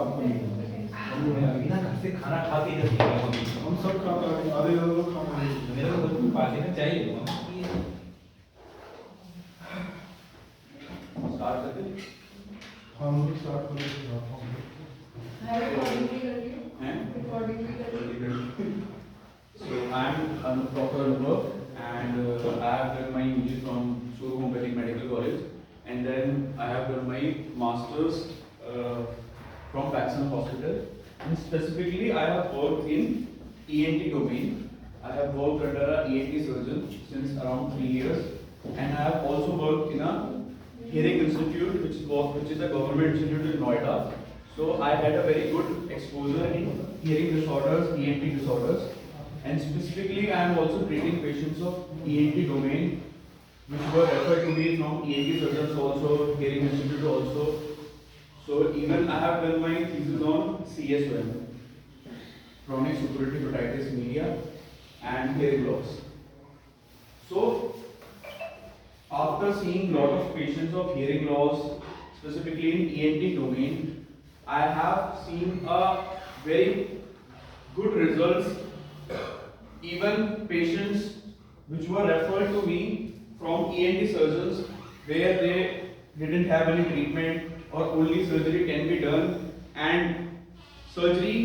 आपको नहीं होता। अभी ना घर से खाना खा के जब निकला हूँ अभी। हम सब खाते हैं, आधे ज़्यादा लोग खाना नहीं खाते। मेरे को बिल्कुल पास में चाहिए होगा स्टार्ट कर दे। हाँ मुझे स्टार्ट करने की बात है। So I am Dr. Anubhav and I have done my UG from Suru Homeopathic Medical College and then I have done my masters from Baxter Hospital and specifically I have worked in ENT domain. I have worked under a ENT surgeon since around 3 years and I have also worked in a hearing institute which is a government institute in Noida. So I had a very good exposure in hearing disorders, ENT disorders. And specifically, I am also treating patients of ENT domain, which were referred to me from ENT surgeons also, Hearing Institute also. So even I have done my thesis on CSOM, chronic suppurative otitis media, and hearing loss. So after seeing lot of patients of hearing loss, specifically in ENT domain, I have seen a very good results. Even patients which were referred to me from ENT surgeons where they didn't have any treatment or only surgery can be done and surgery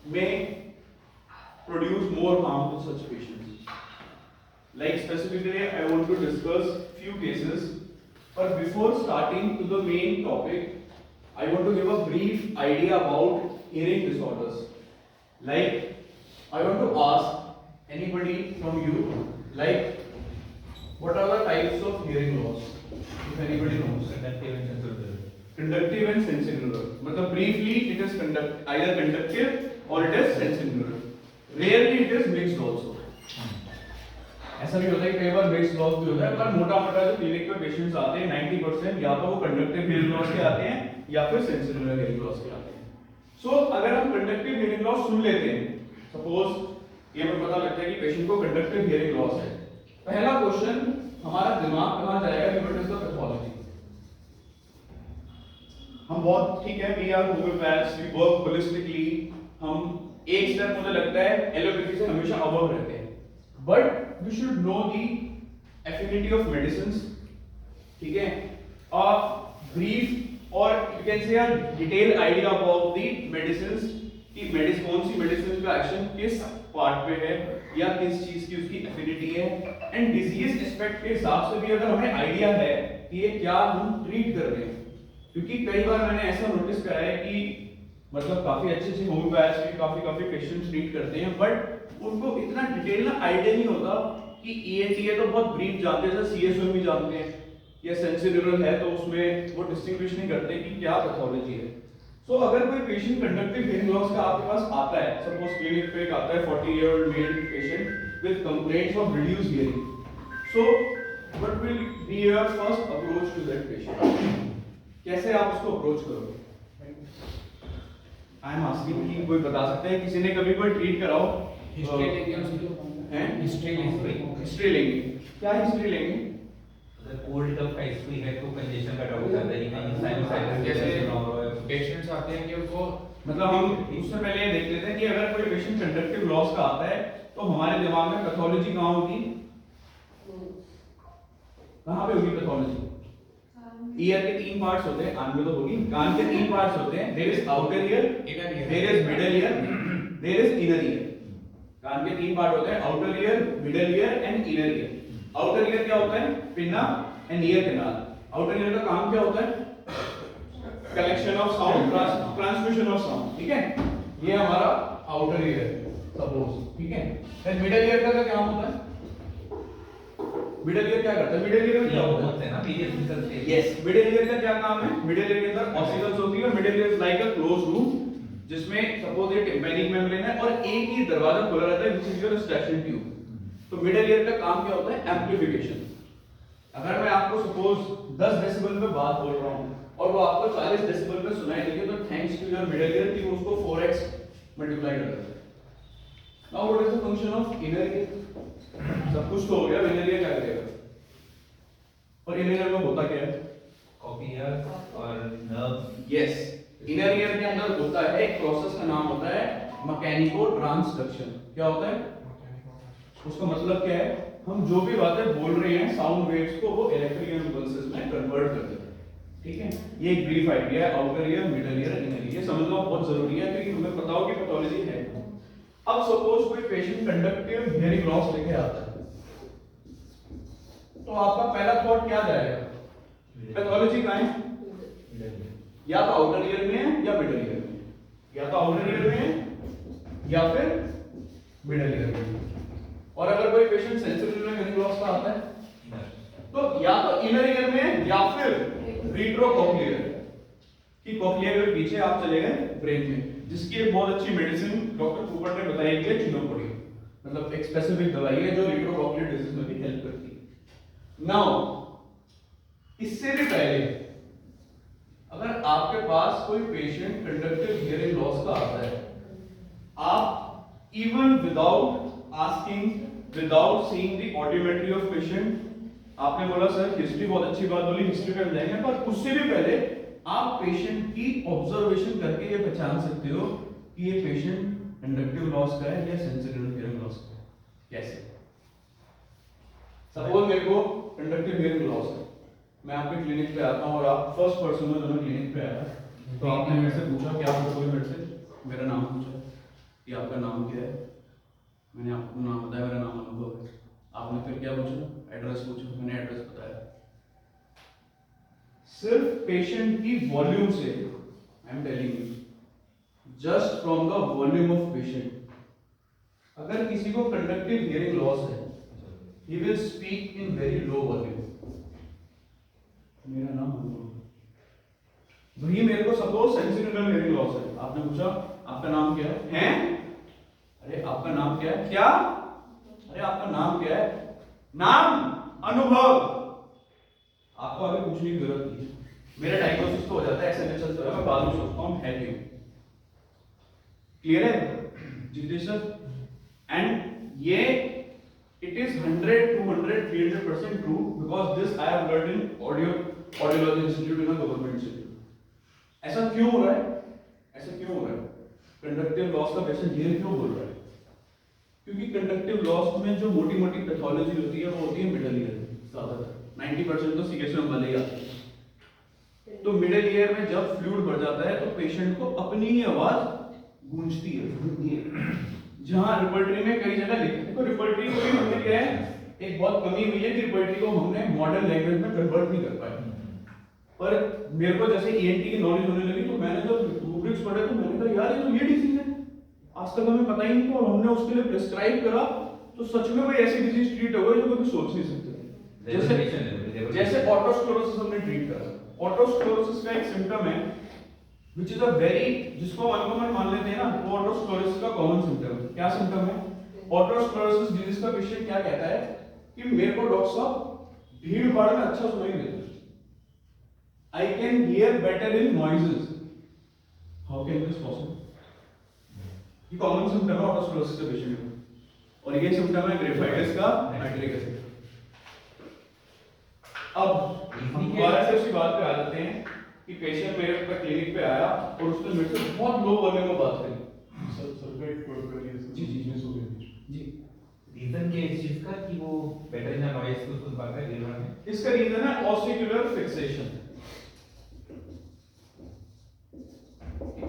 may produce more harm to such patients. Like specifically I want to discuss few cases, but before starting to the main topic I want to give a brief idea about hearing disorders. Like I want to ask anybody from you, like, what are the types of hearing loss? If anybody knows. Conductive and sensorineural. मतलब briefly, it is either conductive or it is sensorineural. Rarely it is mixed also. ऐसा भी होता है कई बार mixed loss भी होता है, पर मोटा-मोटा जो क्लिनिक पे पेशेंट्स आते हैं 90% या तो वो conductive hearing loss के आते हैं या फिर sensorineural hearing loss के आते हैं. So अगर हम conductive hearing loss सुन लेते हैं, suppose ये हमें पता लगता है कि पेशेंट को कंडक्टिव हियरिंग लॉस है, पहला क्वेश्चन हमारा दिमाग कहां जाएगा कि व्हाट इज द पैथोलॉजी. हम बहुत ठीक है, we are homeopaths, we work holistically, हम एक स्टेप मुझे लगता है एलोपैथी से हमेशा अबव रहते हैं, but we should know the affinity of medicines. ठीक है, अ ब्रीफ और you can say a detail idea about the medicines कि कौन सी मेडिसिन का एक्शन किस पार्ट पे है या किस चीज की उसकी एफिनिटी है, एंड डिजीज एस्पेक्ट के हिसाब से भी अगर हमें आइडिया है कि ये क्या हम ट्रीट कर रहे हैं. क्योंकि कई बार मैंने ऐसा नोटिस करा है कि मतलब काफी अच्छे होम्योपैथ्स भी काफी पेशेंट्स ट्रीट करते हैं, बट उनको इतना डिटेल ना आइडिया नहीं होता कि ENT है तो बहुत ब्रीफ जानते हैं, जैसे CSOM भी जानते हैं, या सेंसोरियल है तो उसमें वो डिस्टिंग्विश नहीं करते कि क्या पैथोलॉजी है. So, अगर कोई पेशेंट कंडक्टिव हियरिंग लॉस का आपके पास आता है, सपोज क्लिनिक पे एक आता है 40-year-old male patient with complaints of reduced hearing, so what will be your first approach to that patient? कैसे आप उसको अप्रोच करोगे? आई एम आस्किंग कि कोई बता सकता है, किसी ने कभी कोई ट्रीट कराओ, हिस्ट्री लेंगे उसकी, हैं हिस्ट्री लेंगे. क्या हिस्ट्री लेंगे? कोल्ड कफ का हिस्ट्री है तो कंजेशन का डाउट आता है कि साइनसाइटिस जैसे पेशेंट्स आते हैं कि उनको मतलब हम उससे पहले ये देख लेते हैं कि अगर कोई पेशेंट कंडक्टिव लॉस का आता है तो हमारे दिमाग में पैथोलॉजी कहाँ होगी, कहाँ पे होगी पैथोलॉजी? ईयर के 3 पार्ट्स होते हैं, कान में तो होगी, कान के 3 पार्ट्स होते हैं, there is outer ear, inner ear, there is middle ear, there is inner ear. कान के 3 पार्ट होते हैं, outer ear, middle ear and inner ear. Outer ear क्या होता है? Pinna and ear canal. Outer ear का काम क्या होता है? Collection of sound, transmission of sound. ठीक है, ये हमारा आउटर ईयर सपोज. ठीक है, फिर मिडल ईयर का क्या काम होता है? मिडल ईयर क्या करता है? मिडल ईयर में क्या होता है ना पीरियड निकलते हैं. यस, मिडल ईयर का क्या काम है? मिडल ईयर के अंदर ऑसिकल्स होती है. Middle ear is like a close room जिसमें सपोज ये टिम्पैनिक मेम्ब्रेन है और एक ही दरवाजा खुला रहता है which is your station tube. तो मिडल ईयर का काम क्या होता है? एम्प्लीफिकेशन. अगर मैं आपको सपोज 10 डेसिबल पे बात बोल रहा हूं और वो आपको 40 डेसिबल पे सुनाई देगी तो thanks to your middle ear कि वो उसको 4x मल्टीप्लाई कर देता है. Now what is the function of inner ear? सब कुछ तो हो गया, इनर ईयर क्या करेगा? और इनर ईयर में होता क्या है? कॉपियर और नर्व. यस, इनर ईयर के अंदर होता है एक प्रोसेस का नाम होता है मैकेनिको ट्रांसडक्शन। क्या होता है? उसका मतलब क्या है? हम जो भी बातें बोल रहे हैं साउंड वेव्स को वो इलेक्ट्रिकल इम्पल्सेस में कन्वर्ट कर देते हैं। ठीक है, ये एक ब्रीफ आइडिया है, outer ear, middle year, inner year. ये समझना बहुत जरूरी है क्योंकि तुम्हें पता हो कि पैथोलॉजी है। अब सपोज कोई पेशेंट कंडक्टिव हियरिंग लॉस लेके आता है, तो आपका पहला थॉट क्या जाएगा? पैथोलॉजी कहां है? या तो आउटर ईयर में है या मिडल ईयर में, या तो आउटर ईयर में है या फिर मिडल ईयर में। और अगर कोई पेशेंट सेंसिटिव हियरिंग लॉस का आता है तो या तो इनर ईयर में या फिर रीट्रोकॉक्लियर, कि कॉक्लियर के पीछे आप चले गए ब्रेन में, जिसकी एक बहुत अच्छी मेडिसिन डॉक्टर कूपर ने बताई है चिनोपोडियम, मतलब एक स्पेसिफिक दवाई है जो रीट्रोकॉक्लियर डिजीज में भी हेल्प करती है। नाउ इससे भी पहले अगर आपके पास कोई पेशेंट कंडक्टिव हियरिंग लॉस का आता है, आप even without asking, without seeing the audiometry of patient, आपने बोला सर हिस्ट्री, बहुत अच्छी बात बोली, हिस्ट्री पे जाएंगे, पर उससे भी पहले आप पेशेंट की ऑब्जर्वेशन करके ये पहचान सकते हो कि ये पेशेंट कंडक्टिव लॉस का है या सेंसिटिव हियरिंग लॉस का है। कैसे? सपोज मेरे को कंडक्टिव हियरिंग लॉस है, मैं आपके क्लिनिक पे आता हूं और आप फर्स्ट पर्सन हो जो मैं क्लिनिक पे आया, तो आपने मेरे से पूछा कि आप बताओगे मेरे से, मेरा नाम पूछा कि आपका नाम क्या है, मैंने आपको नाम बताया, मेरा नाम अनुभव है। आपने फिर क्या पूछा? एड्रेस पूछा, मैंने एड्रेस बताया। सिर्फ पेशेंट की वॉल्यूम से, I am telling you, just from the volume of patient, अगर किसी को कंडक्टिव हियरिंग लॉस है, he will speak in very low volume. मेरा नाम अनुभव, वही मेरे को सपोज सेंसिटिव हियरिंग लॉस है, आपने पूछा आपका नाम क्या है? हैं? अरे आपका नाम क्या है? क्या? अरे आपका नाम क्या है? नाम अनुभव। आपको आगे पूछने की जरूरत नहीं है, मेरा डायग्नोसिस तो हो जाता है, ऐसे में चलता है, मैं बाद में सोचता हूं है क्यों। क्लियर है जितेश सर? एंड ये it is 100, 200, 300% true because this I have learned in audiology institute in a government institute. ऐसा क्यों हो रहा है? ऐसा क्यों हो रहा है? कंडक्टिव लॉस का पेशेंट ये क्यों बोल रहा है? क्योंकि कंडक्टिव लॉस में जो मोटी मोटी पैथोलॉजी होती है वो होती है मिडल ईयर में ज्यादातर, 90% तो सीएसएम वाले ही आते हैं। तो मिडल ईयर में जब फ्लूइड बढ़ जाता है तो पेशेंट को अपनी ही आवाज गूंजती है, जहां रिपर्टरी में कई जगह लिखा है। तो रिपर्टरी को भी हमने क्या है, एक बहुत कमी हुई है कि रिपर्टरी को हमने मॉडर्न लैंग्वेज में कन्वर्ट नहीं कर पाए। पर मेरे को जैसे ईएनटी की नॉलेज होने लगी तो मैंने जब रूब्रिक्स पढ़े तो मैंने कहा यार ये तो ये डिजीज है, आज तक हमें पता ही नहीं था, और हमने उसके लिए प्रिस्क्राइब करा तो सच में कोई ऐसी डिजीज ट्रीट हो गई जो कभी सोच नहीं सकते। जैसे ऑटोस्क्लेरोसिस हमने ट्रीट करा। ऑटोस्क्लेरोसिस का एक सिम्टम है which is a very, जिसको अनकॉमन मान लेते हैं ना, वो ऑटोस्क्लेरोसिस का कॉमन सिम्टम है। क्या सिम्टम है? ऑटोस्क्लेरोसिस डिजीज का पेशेंट क्या कहता है कि मेरे को डॉक्टर साहब भीड़ भाड़ में अच्छा सुनाई देता है, I can hear better in noises. How can this possible? ये कॉमन सिम्टम है ऑटोस्क्लेरोसिस के पेशेंट में, और ये सिम्टम है ग्रेफाइटिस का नाइट्रिक एसिड। अब हम दोबारा से उसी बात पे आ जाते हैं कि पेशेंट मेरे पास क्लिनिक पे आया और उसने मेरे से बहुत लो वॉल्यूम में बात करी। सल्फेट प्रोटोकॉल जी जी जी जी रीजन क्या है इस चीज का कि वो बेटर इन नॉइस को सुन पाता है गिरवा में? इसका रीजन है ऑस्टिकुलर फिक्सेशन।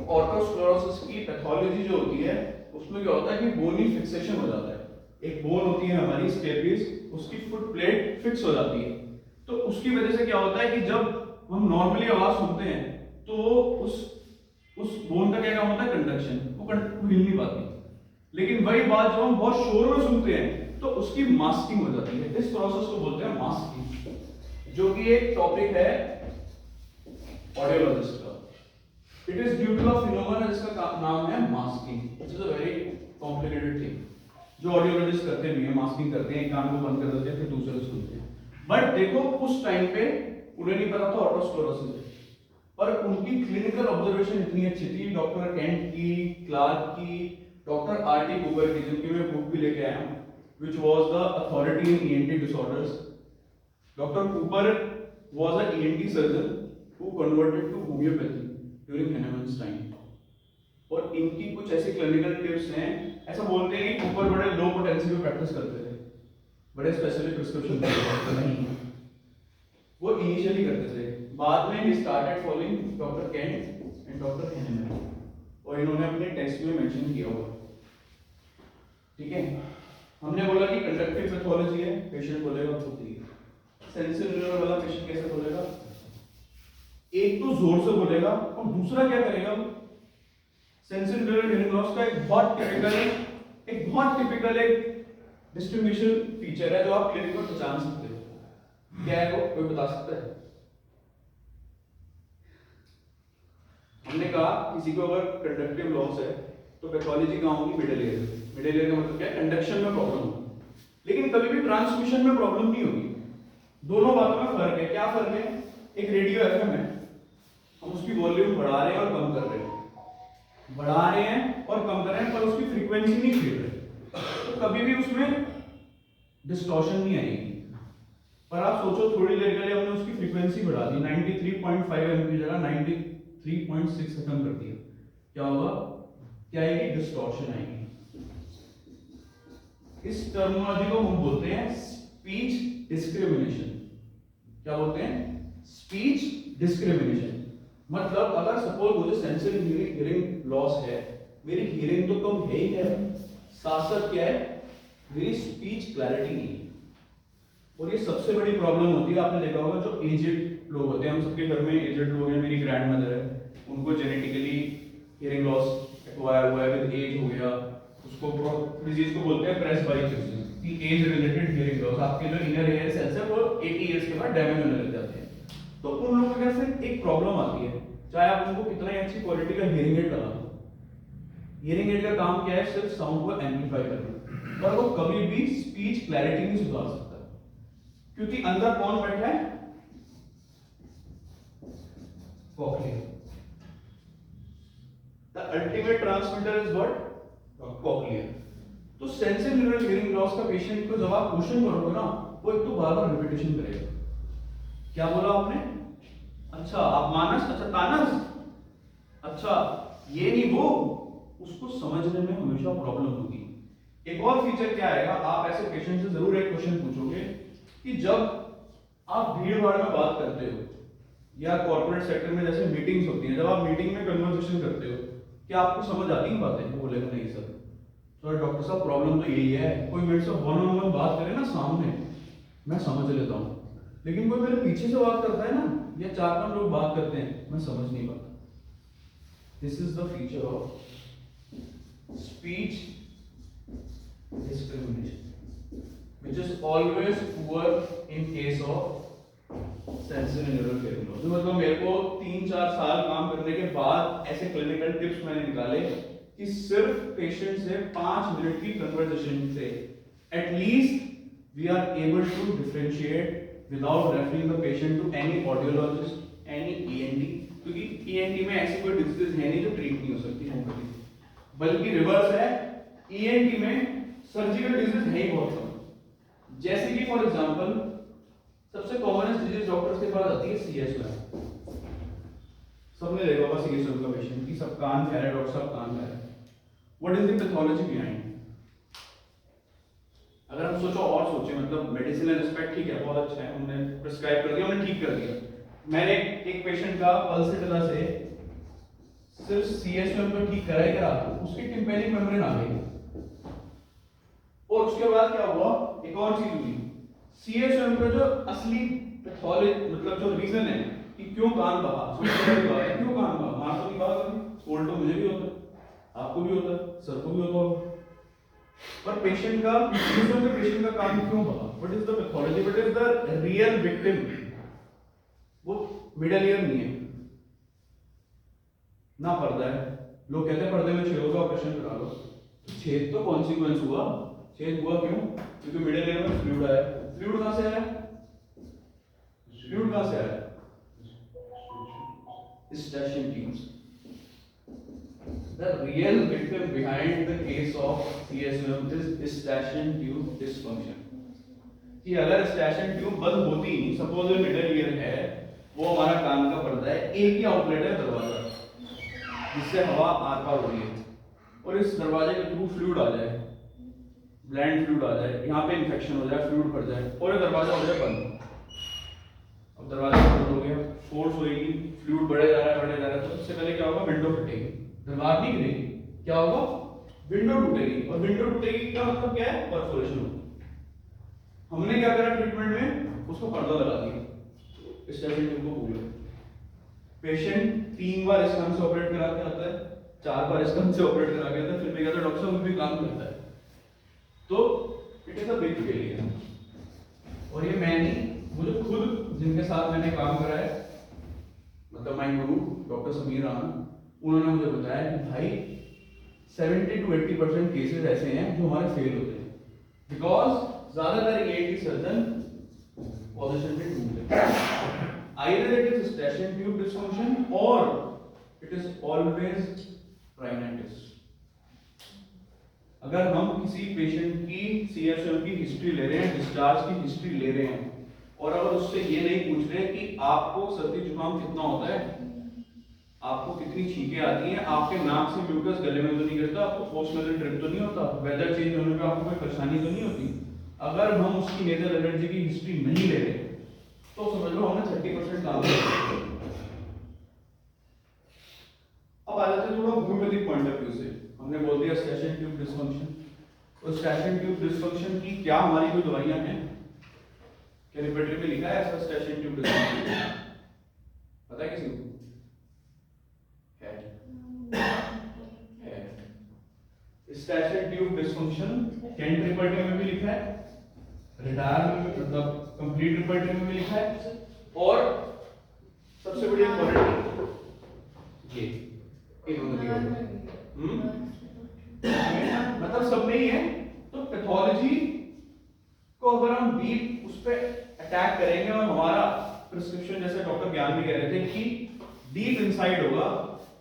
ऑटोस्क्लेरोसिस की पैथोलॉजी जो होती है उसमें क्या होता है कि बोनी फिक्सेशन हो जाता है। एक बोन होती है हमारी स्टेपिस, उसकी फुट प्लेट फिक्स हो जाती है, तो उसकी वजह से क्या होता है कि जब हम नॉर्मली आवाज सुनते हैं तो उस बोन का क्या काम होता है? कंडक्शन, वो हिल नहीं पाती। लेकिन वही बात जब हम बहुत शोर में सुनते हैं तो उसकी मास्किंग हो जाती है। इस प्रोसेस को बोलते हैं मास्किंग, जो कि एक टॉपिक है ऑडियोलॉजिस्ट का। It is due to a phenomena जिसका नाम है masking, which is a very complicated thing, जो ऑडियोलॉजिस्ट करते भी हैं, मास्किंग करते हैं, एक कान को बंद कर देते हैं फिर दूसरे सुनते हैं। बट देखो उस टाइम पे उन्हें नहीं पता था ऑटोस्क्लेरोसिस है, पर उनकी क्लिनिकल ऑब्जर्वेशन इतनी अच्छी थी, डॉक्टर केंट की, क्लार्क की, डॉक्टर आर.टी. कूपर की, जिनकी मैं बुक भी लेके आया हूं, which was the authority in ENT disorders. Dr. Cooper was an ENT surgeon who converted to homeopathy. During Hahnemann's time, और इनकी कुछ ऐसी क्लिनिकल टिप्स हैं। ऐसा बोलते हैं कि ऊपर बड़े लो पोटेंसी पे प्रैक्टिस करते थे, बड़े स्पेशली प्रिस्क्रिप्शन नहीं, वो इनिशियली करते थे। बाद में ही started following doctor Kent and doctor Hahnemann, और इन्होंने अपने टेक्स्ट में मेंशन किया हुआ। ठीक है, हमने बोला कि कंडक्टिव पैथोलॉजी है, पेशेंट बोलेगा खुद ही। सेंसरी न्यूरल वाला पेशेंट कैसे बोलेगा? एक तो जोर से बोलेगा और दूसरा क्या करेगा? सेंसरी न्यूरल हियरिंग लॉस का एक बहुत टिपिकल एक डिस्ट्रीब्यूशन फीचर है जो आप क्लिनिक में पहचान सकते हो। क्या है वो, कोई बता सकता है? हमने कहा किसी को अगर कंडक्टिव लॉस है तो पैथोलॉजी कहाँ होगी? Middle ear. मिडिल ईयर का मतलब क्या है? कंडक्शन में प्रॉब्लम होगी, लेकिन कभी भी ट्रांसमिशन में प्रॉब्लम नहीं होगी। दोनों बातों में फर्क है। क्या फर्क है? एक रेडियो एफएम है, हम उसकी वॉल्यूम बढ़ा रहे हैं और कम कर रहे हैं, बढ़ा रहे हैं और कम कर रहे हैं, पर उसकी फ्रीक्वेंसी नहीं फेल रही, तो कभी भी उसमें डिस्टॉर्शन नहीं आएगी। पर आप सोचो, थोड़ी देर के लिए हमने उसकी फ्रीक्वेंसी बढ़ा दी, 93.5 एम की जगह 93.6 खत्म कर दिया, क्या होगा? क्या आएगी? डिस्टॉर्शन आएगी। इस टर्मिनोलॉजी को हम बोलते हैं स्पीच डिस्क्रिमिनेशन। क्या बोलते हैं? Speech discrimination. मतलब अगर सपोज मुझे सेंसरी हियरिंग लॉस है, मेरी हियरिंग तो कम है ही है, साथ साथ क्या है? मेरी स्पीच क्लैरिटी नहीं है। और ये सबसे बड़ी प्रॉब्लम होती है, आपने देखा होगा जो एजेड लोग होते हैं, हम सबके घर में एजेड लोग हैं, मेरी ग्रैंड मदर है, उनको जेनेटिकली हियरिंग लॉस एक्वायर हुआ है, विद एज हो गया, उसको डिजीज को बोलते हैं प्रेसबाइटिस, कि एज रिलेटेड हियरिंग लॉस। आपके जो इनर ईयर सेल्स है वो 80 इयर्स के बाद डैमेज होने लग जाते हैं। तो उन लोगों के से एक प्रॉब्लम आती है, चाहे आप उनको कितना ही अच्छी क्वालिटी का हियरिंग एड लगा दो, हियरिंग एड का काम क्या है? सिर्फ साउंड को एम्पलीफाई करना, पर वो कभी भी स्पीच क्लैरिटी नहीं सुधार सकता, क्योंकि अंदर कौन बैठा है? Cochlea. The ultimate transmitter is what? Cochlea. तो सेंसरी न्यूरल हियरिंग लॉस का पेशेंट को जब आप क्वेश्चन करोगे ना, वो एक तो बार बार रिपीटेशन करेगा। क्या बोला आपने? अच्छा आप मानस, अच्छा तानस, अच्छा ये नहीं वो, उसको समझने में हमेशा प्रॉब्लम होगी। एक और फीचर क्या आएगा? आप ऐसे पेशेंट से जरूर एक क्वेश्चन पूछोगे कि जब आप भीड़ भाड़ में बात करते हो या कॉर्पोरेट सेक्टर में जैसे मीटिंग्स होती हैं, जब आप मीटिंग में कन्वर्सेशन करते हो, क्या आपको समझ आती है बातें? वो बोलेगा नहीं सर। तो डॉक्टर साहब प्रॉब्लम तो यही है, कोई मेरे से वन ऑन वन बात करे ना सामने, मैं समझ लेता हूँ, लेकिन कोई मेरे पीछे से बात करता है ना, या 4-5 लोग बात करते हैं, मैं समझ नहीं पाता। This is the feature of speech discrimination, which is always poor in case of sensory neural hearing loss। मतलब मेरे को 3-4 साल काम करने के बाद ऐसे क्लिनिकल टिप्स मैंने निकाले कि सिर्फ पेशेंट से 5 मिनट की कन्वर्सेशन से at least we are able to differentiate without referring the patient to any audiologist, any ENT, क्योंकि ENT में ऐसी कोई डिजीज है नहीं जो ट्रीट नहीं हो सकती है, बल्कि रिवर्स है, ENT में सर्जिकल डिजीज है ही बहुत कम। जैसे कि फॉर एग्जांपल सबसे कॉमनेस्ट डिजीज डॉक्टर्स के पास आती है CSOM। सबने देखा होगा CSOM का पेशेंट की सब कान कह रहे हैं, डॉक्टर साहब कान कह रहे हैं। What is the pathology behind? अगर हम सोचो और सोचे, मतलब मेडिसिनल एस्पेक्ट ठीक है, बहुत अच्छा है, हमने प्रिस्क्राइब कर दिया, हमने ठीक कर दिया। मैंने एक पेशेंट का पल्सेटिला से सिर्फ CSOM को ठीक कराया करा, उसकी टिम्पैनिक मेम्ब्रेन आ गई, और उसके बाद क्या हुआ? एक और चीज हुई, CSOM का जो असली पैथोलॉजी, मतलब जो रीजन है कि क्यों कान बहा, क्यों कान बहा, मार तो नहीं बहा कभी, कोल्ड तो मुझे भी होता है, आपको भी होता है, सर को भी होता होगा, पर पेशेंट का पेशेंट का कान क्यों बहा? What is the pathology? What is the real victim? वो मिडिल ईयर नहीं है ना, पर्दा है। लोग कहते हैं पर्दे में छेद होगा, ऑपरेशन करा लो। तो छेद तो कॉन्सिक्वेंस हुआ, छेद हुआ क्यों? क्योंकि मिडिल ईयर में फ्लूइड आया। फ्लूइड कहां से आया? फ्लूइड कहां से आया? Eustachian tubes. The real victim behind the case of CSOM is eustachian tube dysfunction. कि अगर स्टैशियन ट्यूब बंद होती ही नहीं, सपोज मिडिल ईयर है, वो हमारा कान का पर्दा है, एक ही आउटलेट है दरवाजा, जिससे हवा आर पार हो रही है और इस दरवाजे के थ्रू फ्लूइड आ जाए, ब्लैंड फ्लूइड आ जाए, यहाँ पे इन्फेक्शन हो जाए, फ्लूइड भर जाए और ये दरवाजा हो जाए बंद। अब दरवाजा बंद हो गया, फोर्स होएगी, फ्लूइड बढ़े जा रहा है, तो सबसे पहले क्या होगा, विंडो फटेगी, दीवार नहीं गिरेगी, क्या होगा, विंडो टूटेगी। और विंडो टूटेगी का मतलब क्या है, परफोरेशन होगी। हमने क्या करा ट्रीटमेंट में, उसको पर्दा लगा दिया, स्टेफिन ट्यूब को खोला। पेशेंट 3 बार इस कान से ऑपरेट करा के आता है, 4 बार इस कान से ऑपरेट करा के आता है, फिर भी कहता है डॉक्टर साहब भी काम करता है। तो it is a big failure. और ये मैं नहीं, मुझे खुद जिनके साथ मैंने काम करा है, मतलब my Guru doctor Sameer Rana, उन्होंने मुझे बताया कि भाई 70 to 80% केसेस ऐसे हैं जो हमारे फेल होते हैं बिकॉज ज्यादातर ईएनटी सर्जन पोजीशन पे ढूंढते हैं। Either it is station tube dysfunction or it is always rhinitis. अगर हम किसी पेशेंट की CSM की हिस्ट्री ले रहे हैं, डिस्चार्ज की हिस्ट्री ले रहे हैं और अगर उससे ये नहीं पूछ रहे कि आपको सर्दी जुकाम कितना होता है, आपको कितनी छींकें आती हैं, आपके नाक से म्यूकस गले में तो नहीं गिरता, आपको पोस्ट नेजल ड्रिप तो नहीं होता, वेदर चेंज होने पे आपको कोई परेशानी तो नहीं होती, अगर हम उसकी नेजल एलर्जी की हिस्ट्री नहीं ले रहे तो समझ लो हमने 30% काम किया। अब आ जाते हैं थोड़ा होम्योपैथिक पॉइंट ऑफ व्यू से। हमने बोल दिया स्टेशन ट्यूब डिस्फंक्शन, तो स्टेशन ट्यूब डिस्फंक्शन की क्या हमारी कोई दवाइयां हैं, क्या रिपोर्टरी में लिखा है ऐसा स्टेशन ट्यूब डिस्फंक्शन, पता है किसी को? है eustachian tube dysfunction Kent repertory में भी लिखा है, रिटायर में मतलब कंप्लीट रिपोर्टरी में भी लिखा है, और सबसे बड़ी क्वालिटी ये इन्होंने दिया मतलब सब में ही है। तो पैथोलॉजी को अगर हम डीप उस पे अटैक करेंगे और हमारा प्रिस्क्रिप्शन जैसे डॉक्टर ज्ञान भी कह रहे थे कि डीप इनसाइड होगा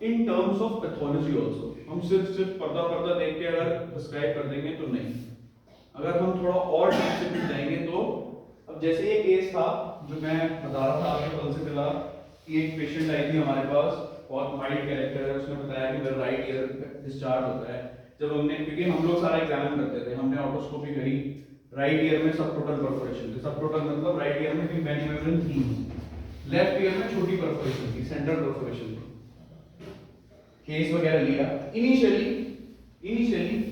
in terms of pathology also. हम सिर्फ पर्दा देख के अगर प्रिस्क्राइब कर देंगे तो नहीं, अगर हम थोड़ा और डीप से जाएंगे तो अब जैसे ये केस था जो मैं बता रहा था आपको कल से पहला कि एक पेशेंट आई थी हमारे पास, बहुत माइल्ड कैरेक्टर है, उसने बताया कि मेरा राइट ईयर डिस्चार्ज होता है। जब हमने, क्योंकि हम लोग सारा एग्जामिन करते थे, हमने ऑटोस्कोपी करी, राइट ईयर में सब टोटल परफोरेशन थी, सब टोटल मतलब राइट ईयर में टिम्पैनिक मेम्ब्रेन थी, लेफ्ट ईयर में छोटी परफोरेशन थी, सेंट्रल परफोरेशन थी। केस वगैरह लिया, initially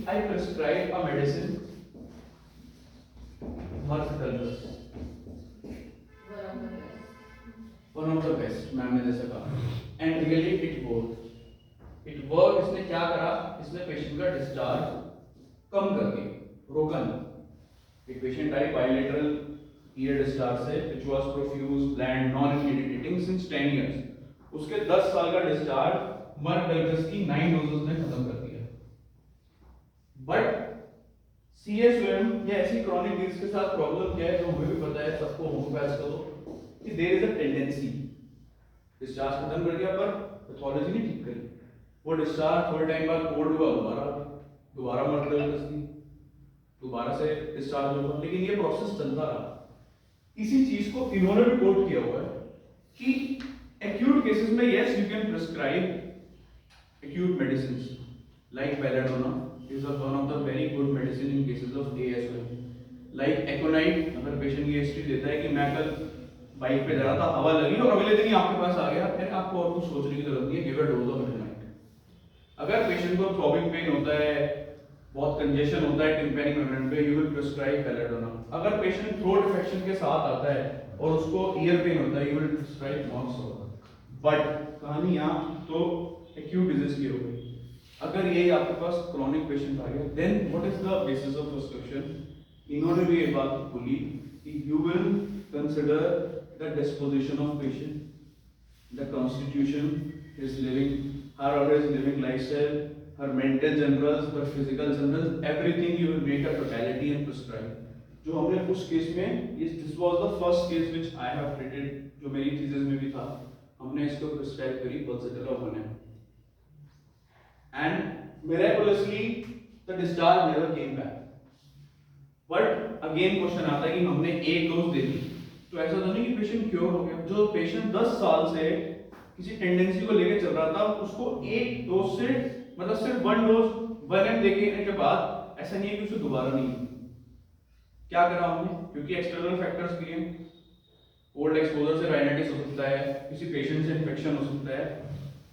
I prescribe a medicine Marcellus, one of the best, ma'am ने जैसा कहा, and really it worked. इसने क्या करा, इसने पेशेंट का डिस्चार्ज कम कर दिया, रोका नहीं। एक पेशेंट आई बाइलेटरल ईयर डिस्चार्ज से, which was profuse, bland, non-irritating since 10 years. उसके 10 साल का डिस्चार्ज मर्कल्कस की 9 डोजेस ने खत्म कर दिया। बट CSOM या ऐसी क्रॉनिक डिजीज के साथ प्रॉब्लम क्या है जो हमें भी पता है, सबको होम्योपैथ को, कि there is a tendency, discharge खत्म कर दिया पर पैथोलॉजी नहीं ठीक करी, वो डिस्चार्ज थोड़े टाइम बाद कोल्ड हुआ, दोबारा मर्कल्कस दी, दोबारा से डिस्चार्ज हुआ, लेकिन ये प्रोसेस चलता रहा। इसी चीज को इन्होंने भी कोट किया हुआ है कि एक्यूट केसेस में yes you can prescribe acute medicines like belladonna is one of the very good medicine in cases of ASM. Like Aconite, अगर पेशेंट की हिस्ट्री देता है कि मैं कल बाइक पे जा रहा था, हवा लगी और अगले दिन ही आपके पास आ गया, फिर आपको और कुछ सोचने की जरूरत नहीं है, give a dose of Aconite. अगर पेशेंट को थ्रॉबिंग पेन होता है, बहुत कंजेशन होता है टिम्पैनिक मेम्ब्रेन पे, यू विल प्रिस्क्राइब बेलाडोना. अगर पेशेंट थ्रोट इन्फेक्शन के साथ आता है और उसको ईयर पेन होता है, यू विल प्रिस्क्राइब मॉन्सोर. बट कहानी यहाँ तो एक्यूट डिजीज की हो गई. अगर ये आपके पास क्रॉनिक पेशेंट आ गया, then what is the basis of prescription? इन्होंने भी ये बात बोली कि you will consider the disposition of patient, the constitution, his living, her or his living lifestyle, her mental generals, her physical generals, everything you will make a totality and prescribe. जो हमने उस case में, this was the first case which I have treated, जो मेरी thesis में भी था, हमने इसको prescribe करी Pulsatilla 1M. And miraculously the discharge never came back. But again question आता है कि हमने एक डोज दे दी तो ऐसा तो नहीं कि पेशेंट क्योर हो गया. जो पेशेंट 10 साल से किसी टेंडेंसी को लेके चल रहा था, उसको एक डोज से मतलब सिर्फ 1 डोज 1 देने के बाद ऐसा नहीं है कि उसे दोबारा नहीं है। क्या करा हमने, क्योंकि एक्सटर्नल फैक्टर्स भी हैं, कोल्ड एक्सपोजर से राइनाइटिस हो सकता है, किसी पेशेंट से इन्फेक्शन हो सकता है,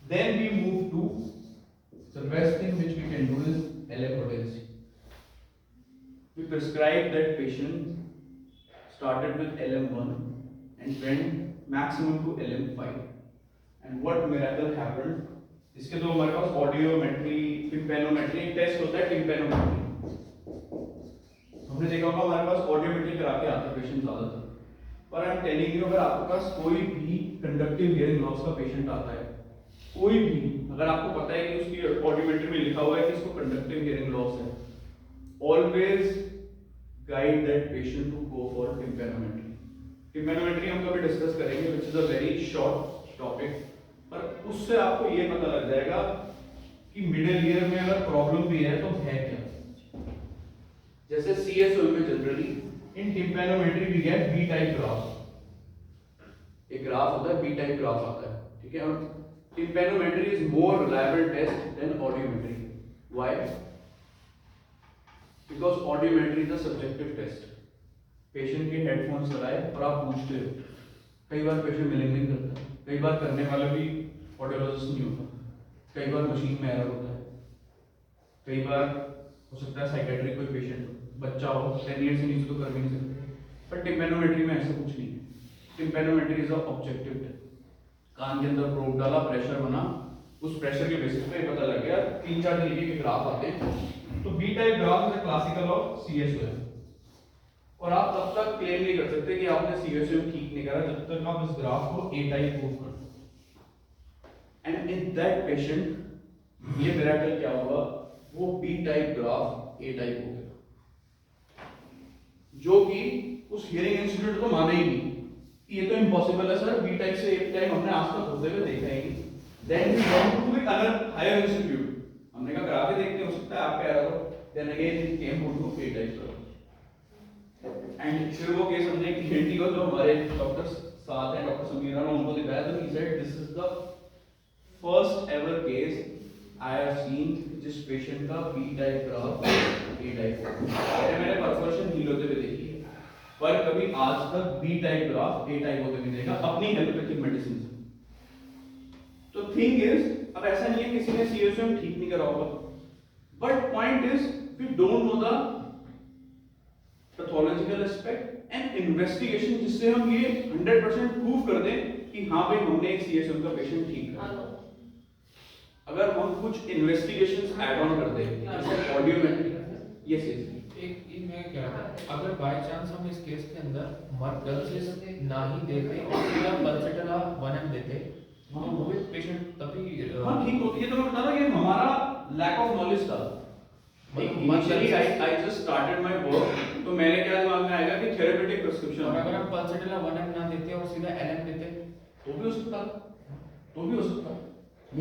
then we move to The best thing which we can do is LM potency. we prescribe that patient started with LM1 and went maximum to LM5, and what miracle happened, इसके तो हमारे पास audiometry, tympanometry, एक test होता है tympanometry, हमने देखा होगा हमारे पास ऑडियोमेट्री करा के आते हैं पेशेंट ज्यादातर, पर आई एम टेलिंग यू अगर आपके पास कोई भी कंडक्टिव हियरिंग लॉस का पेशेंट आता है, कोई भी, अगर आपको पता है कि उसकी ऑडियोमेट्री में लिखा हुआ है कि इसको कंडक्टिव हियरिंग लॉस है, always guide that patient to go for tympanometry. Tympanometry हम कभी डिस्कस करेंगे, which is a very short topic, पर उससे आपको ये पता लग जाएगा कि मिडिल ईयर में अगर प्रॉब्लम भी है तो है क्या। जैसे सीएसओ में generally in tympanometry we get B type graph, एक ग्राफ होता है, बी टाइप ग्राफ आता है, ठीक है। और tympanometry is more reliable test than audiometry. Why? Because audiometry is a subjective test, patient के हेडफोन्स लगाए और आप पूछते हो, कई बार पेशेंट मिलिंग नहीं करता, कई बार करने वाला भी ऑडियोलॉजिस्ट नहीं होता, कई बार मशीन में एरर होता है, कई बार हो सकता है साइकेट्रिक कोई पेशेंट हो, बच्चा हो 10 ईयर से नीचे तो कर भी नहीं सकते, पर टिम्पैनोमेट्री में ऐसा कुछ नहीं है। Tympanometry is a objective test, कान के अंदर प्रोब डाला, प्रेशर बना, उस प्रेशर के बेसिस पे पता लग गया, 3-4 तरीके के ग्राफ आते हैं। तो B type graph is a classical of CSOM, और आप तब तक क्लेम नहीं कर सकते कि आपने सीएसओएम ठीक नहीं करा जब तक आप इस ग्राफ को ए टाइप प्रूव कर दो। एंड इन दैट पेशेंट ये मिरेकल क्या हुआ, वो B type graph A type हो गया, जो कि उस हियरिंग इंस्टीट्यूट को माने ही नहीं, ये तो इम्पॉसिबल है सर, बी टाइप से ए टाइप हमने आज तक होते हुए देखा ही नहीं। Then we went to with other higher institute, हमने कहा करा के देखते हैं, हो सकता है आप कह रहे हो, then again it came to A type sir, and फिर वो केस हमने ईएनटी को, जो हमारे डॉक्टर साथ हैं, डॉक्टर समीरा ने उनको दिखाया, तो he said this is the first ever case I have scene जिस पेशेंट का B type graph A type हो। मैंने परफॉर्मेशन हील होते हुए देखी है, पर कभी आज तक B type graph A type होते नहीं देखा अपनी एलोपैथिक मेडिसिन से। तो थिंग इज, अब ऐसा नहीं है किसी ने सीएसओएम ठीक नहीं करा होगा, but point is we don't know the pathological aspect and investigation, जिससे हम ये 100% प्रूव कर दें कि हाँ भाई हमने एक सीएसएम का पेशेंट ठीक करा। अगर हम कुछ इन्वेस्टिगेशंस ऐड ऑन कर दें, जैसे ऑडियोमेट्री, यस यस, एक ये मैं कह रहा था, अगर बाय चांस हम इस केस के अंदर मर्डल्सिस ना ही देते और सीधा पल्सेटला 1M देते, तो वो भी पेशेंट तभी हाँ ठीक होती है। तो मैं बता रहा हूँ ये हमारा लैक ऑफ नॉलेज था। Initially I just started my work, तो मैंने क्या दिमाग में आएगा कि थेरेपेटिक प्रिस्क्रिप्शन, और अगर हम पल्सेटला 1M ना देते और सीधा LM देते तो भी हो सकता, तो भी हो सकता।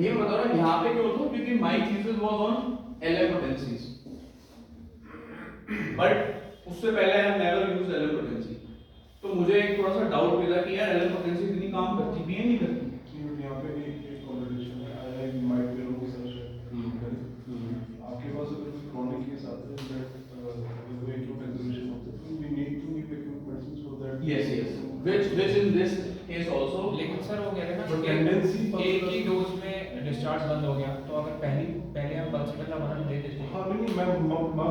ये बता रहा हूँ यहाँ पे क्यों होता, क्योंकि my thesis was on LM potencies, but उससे पहले I have never used LM potency, तो मुझे एक थोड़ा सा डाउट भी था कि यार LM potency इतनी काम करती भी है नहीं करती। यहाँ पे एक कॉन्ट्रडिक्शन है, I might be wrong sir, आपके पास अगर क्रॉनिक केस आते हैं दैट acute exhibition होते हैं, तो we need to give acute medicine so that which in this case also, लेकिन सर वो कह रहे हैं But ना tendency कि एक ही डोज में डिस्चार्ज बंद हो गया, तो अगर पहले हम पल्सेटला 1M दे देते हाँ नहीं मैं माउथ का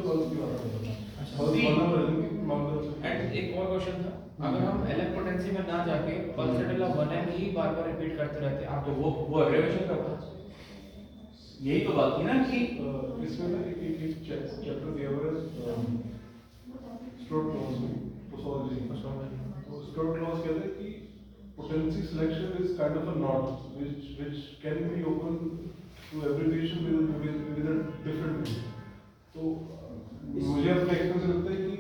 पल्स भी आ रहा है, एंड एक और क्वेश्चन था, अगर हम LM पोटेंसी में ना जाके पल्सेटला 1M ही बार-बार रिपीट करते रहते, आप तो वो एग्रेवेशन करता, यही तो बात थी ना कि इसमें ना एक चैप्टर दिया हुआ है स्ट्रोक क्लॉज में, पैथोलॉजी, तो स्ट्रोक क्लॉज कहते हैं कि potency selection is kind of a knot which can be open to every patient with a different way. तो मुझे अपने एक्सपीरियंस से लगता है कि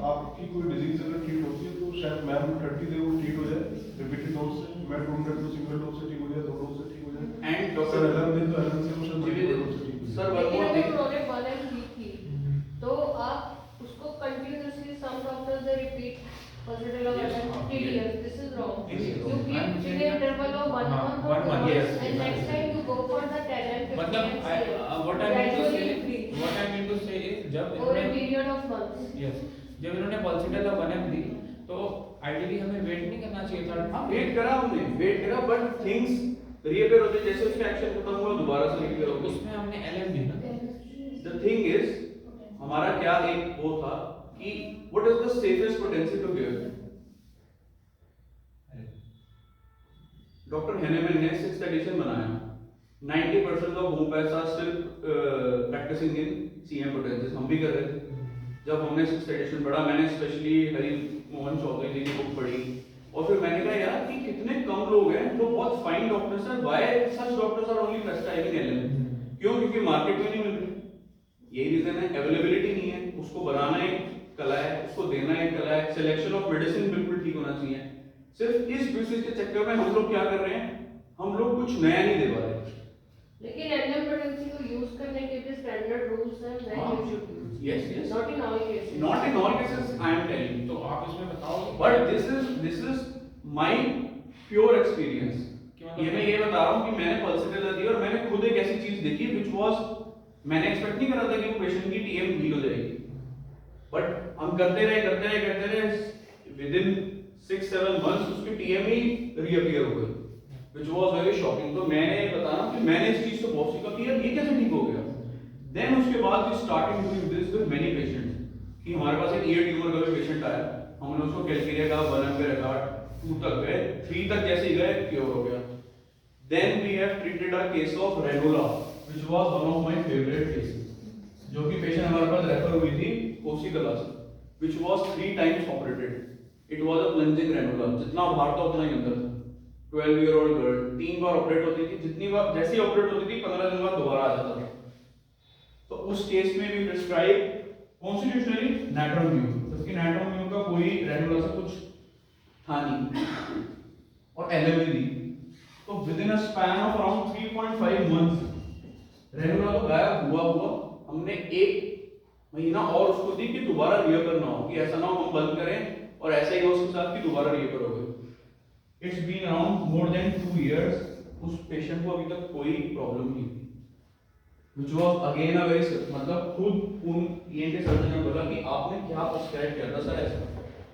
आपकी कोई डिजीज अगर ट्रीट होती है तो शायद मैम 30 दे वो ट्रीट हो जाए रिपीटेड डोज से, मैं 2 मिनट तो सिंगल डोज से ठीक हो जाए, 2 डोज से ठीक हो जाए, एंड डॉक्टर डॉक्टर एलएम दिन तो एलएम से वो मल्टीपल डोज से ठीक हो जाए। सर लेकिन वन अगर उन्होंने 1M दी थी तो आप उसको continuously some doctors they repeat pulsatilla 1M 3 years, this is wrong, क्योंकि इन इंटरवल ऑफ 1 मंथ और what I mean to say is जब over a इन्होंने period of months. यस जब इन्होंने पल्सिटल 1M दी तो आइडियली हमें वेट नहीं करना चाहिए था। हाँ वेट करा हमने, वेट करा, बट थिंग्स रीअपेयर होते जैसे उसका एक्शन खत्म हुआ दोबारा से रीअपेयर हो गया। उसमें हमने LM दी ना। द थिंग इज हमारा क्या एक वो था कि what is the safest potential to give. Doctor Hahnemann ने 6th एडिशन बनाया, 90% of homeopaths are still practising in CM potential, हम भी कर रहे थे। जब हमने 6th एडिशन पढ़ा, मैंने स्पेशली हरि मोहन चौधरी जी की बुक पढ़ी और फिर मैंने कहा यार कि कितने कम लोग हैं जो बहुत फाइन डॉक्टर्स हैं, why such doctors are only prescribing LM। क्यों? क्योंकि मार्केट में नहीं मिल रही। यही रीजन है, अवेलेबिलिटी नहीं है, उसको बनाना एक कला है, उसको देना एक कला है, सिलेक्शन ऑफ मेडिसिन बिल्कुल ठीक होना चाहिए। सिर्फ इस बेसिस के चक्कर में हम लोग क्या कर रहे हैं, हम लोग कुछ नया नहीं दे पा रहे। लेकिन LM पोटेंसी को यूज करने के भी स्टैंडर्ड रूल्स हैं, when you should use. Yes, yes. Not in all cases. Not in all cases, I am telling you. तो आप इसमें बताओ But this is my pure experience. ये मैं ये बता रहा हूँ कि मैंने पल्सिटल दी और मैंने खुद एक ऐसी चीज देखी which was मैंने एक्सपेक्ट नहीं करा था कि वो पेशेंट की TM हील हो जाएगी, बट हम करते रहे within 6-7 months उसकी TM ही रीअपीयर हो गई, which was very shocking। तो मैंने बताया कि मैंने इस चीज से बहुत सीखा कि यार ये कैसे ठीक हो गया। देन उसके बाद we starting doing this with many patients कि हमारे पास एक ईयर ट्यूमर का भी पेशेंट आया, हमने उसको कैलकेरिया का 1M पे रखा, 2 तक गए, 3 तक जैसे ही गए क्योर हो गया। Then we have treated a case of ranula which was one of my favourite cases, जो कि पेशेंट हमारे पास रेफर हुई थी कोसिकला से, which was 3 times operated. It was a plunging ranula, जितना बाहर था उतना ही अंदर था। 12 ईयर ओल्ड गर्ल 3 बार ऑपरेट होती थी, जितनी बार जैसे ही ऑपरेट होती थी 15 दिन बाद दोबारा आ जाता था। तो उस केस में भी प्रिस्क्राइब कॉन्स्टिट्यूशनली नाइट्रोम्यून, जबकि नाइट्रोम्यून का कोई रेनोला से कुछ था नहीं और LM दी। तो within a span of around 3.5 months ranula तो गायब हुआ, हमने 1 महीना और उसको दी कि दोबारा रीअपर ना हो, कि ऐसा ना हो हम बंद करें और ऐसा ही हो उसके साथ कि दोबारा रीअपर हो गए। It's been around more than 2 years, उस पेशेंट को अभी तक कोई प्रॉब्लम नहीं थी। Which was again a very मतलब खुद उन ENT सर्जन ने बोला कि आपने क्या प्रिस्क्राइब किया था सर ऐसा।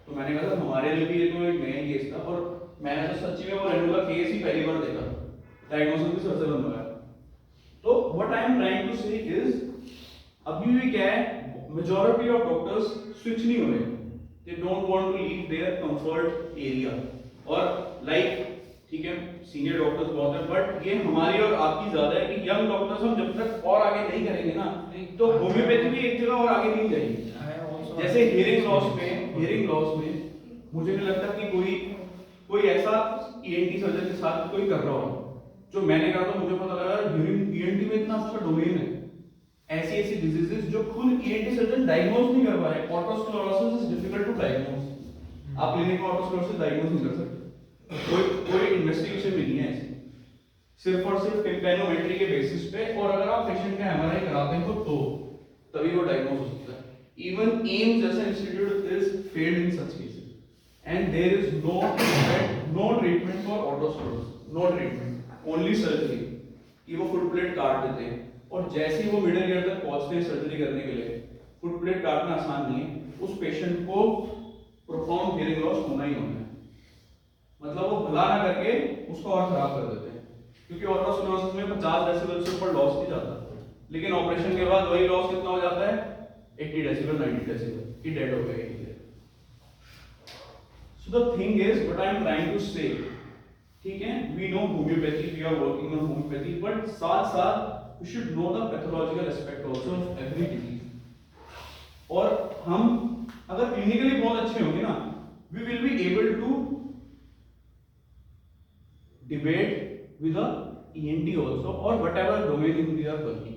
तो मैंने कहा हमारे लिए भी ये तो एक नया केस था और मैंने तो सच्ची में वो रेनोला केस ही पहली बार देखा, डायग्नोसिस भी सबसे लंबा है। तो what I am trying to say is अभी भी क्या है, मेजॉरिटी ऑफ डॉक्टर्स स्विच नहीं हो रहे, they don't want to leave their comfort area. और लाइक ठीक है सीनियर डॉक्टर्स बहुत है, बट ये हमारी और आपकी ज्यादा है कि यंग डॉक्टर्स हम जब तक और आगे नहीं करेंगे ना तो होम्योपैथी भी एक जगह और आगे नहीं जाएगी। जैसे हियरिंग लॉस में मुझे नहीं लगता कि कोई ऐसा ENT सर्जन के साथ कोई कर रहा हो। जो मैंने कहा था मुझे पता लगा हियरिंग ENT में इतना अच्छा डोमेन है, ऐसी डिजीजेस जो खुद ENT सर्जन डायग्नोज नहीं कर पा रहे। Otosclerosis is difficult to diagnose, आप क्लिनिक में ऑटोस्क्लेरोसिस डायग्नोज नहीं कर सकते, कोई इन्वेस्टिगेशन भी नहीं है ऐसे, सिर्फ और सिर्फ टिम्पैनोमेट्री के बेसिस पे। और अगर आप पेशेंट का MRI कराते हैं तो तभी वो डायग्नोज हो सकता है। इवन एम्स जैसा institute is failed in such cases and there is no treatment for otosclerosis, no treatment, only surgery कि वो फुट प्लेट काट देते हैं। और जैसे ही वो मिडिल ईयर तक पहुंचते हैं सर्जरी करने के लिए, फुट प्लेट काटना आसान नहीं है, उस पेशेंट को प्रोफाउंड हियरिंग लॉस होना ही होना है। मतलब वो भला ना करके उसको और खराब कर देते हैं, क्योंकि ऑटोस्क्लेरोसिस में 50 डेसिबल से ऊपर लॉस नहीं जाता, लेकिन ऑपरेशन के बाद वही लॉस कितना हो जाता है 80 डेसिबल 90 डेसिबल की डेड हो गई। So the thing is what I am trying to say, ठीक है we know homeopathy, we are working on homeopathy, but साथ साथ we should know the pathological aspect also of every disease. और हम अगर क्लिनिकली बहुत अच्छे होंगे ना, we will be able to debate with the ENT also or whatever domain in we are working।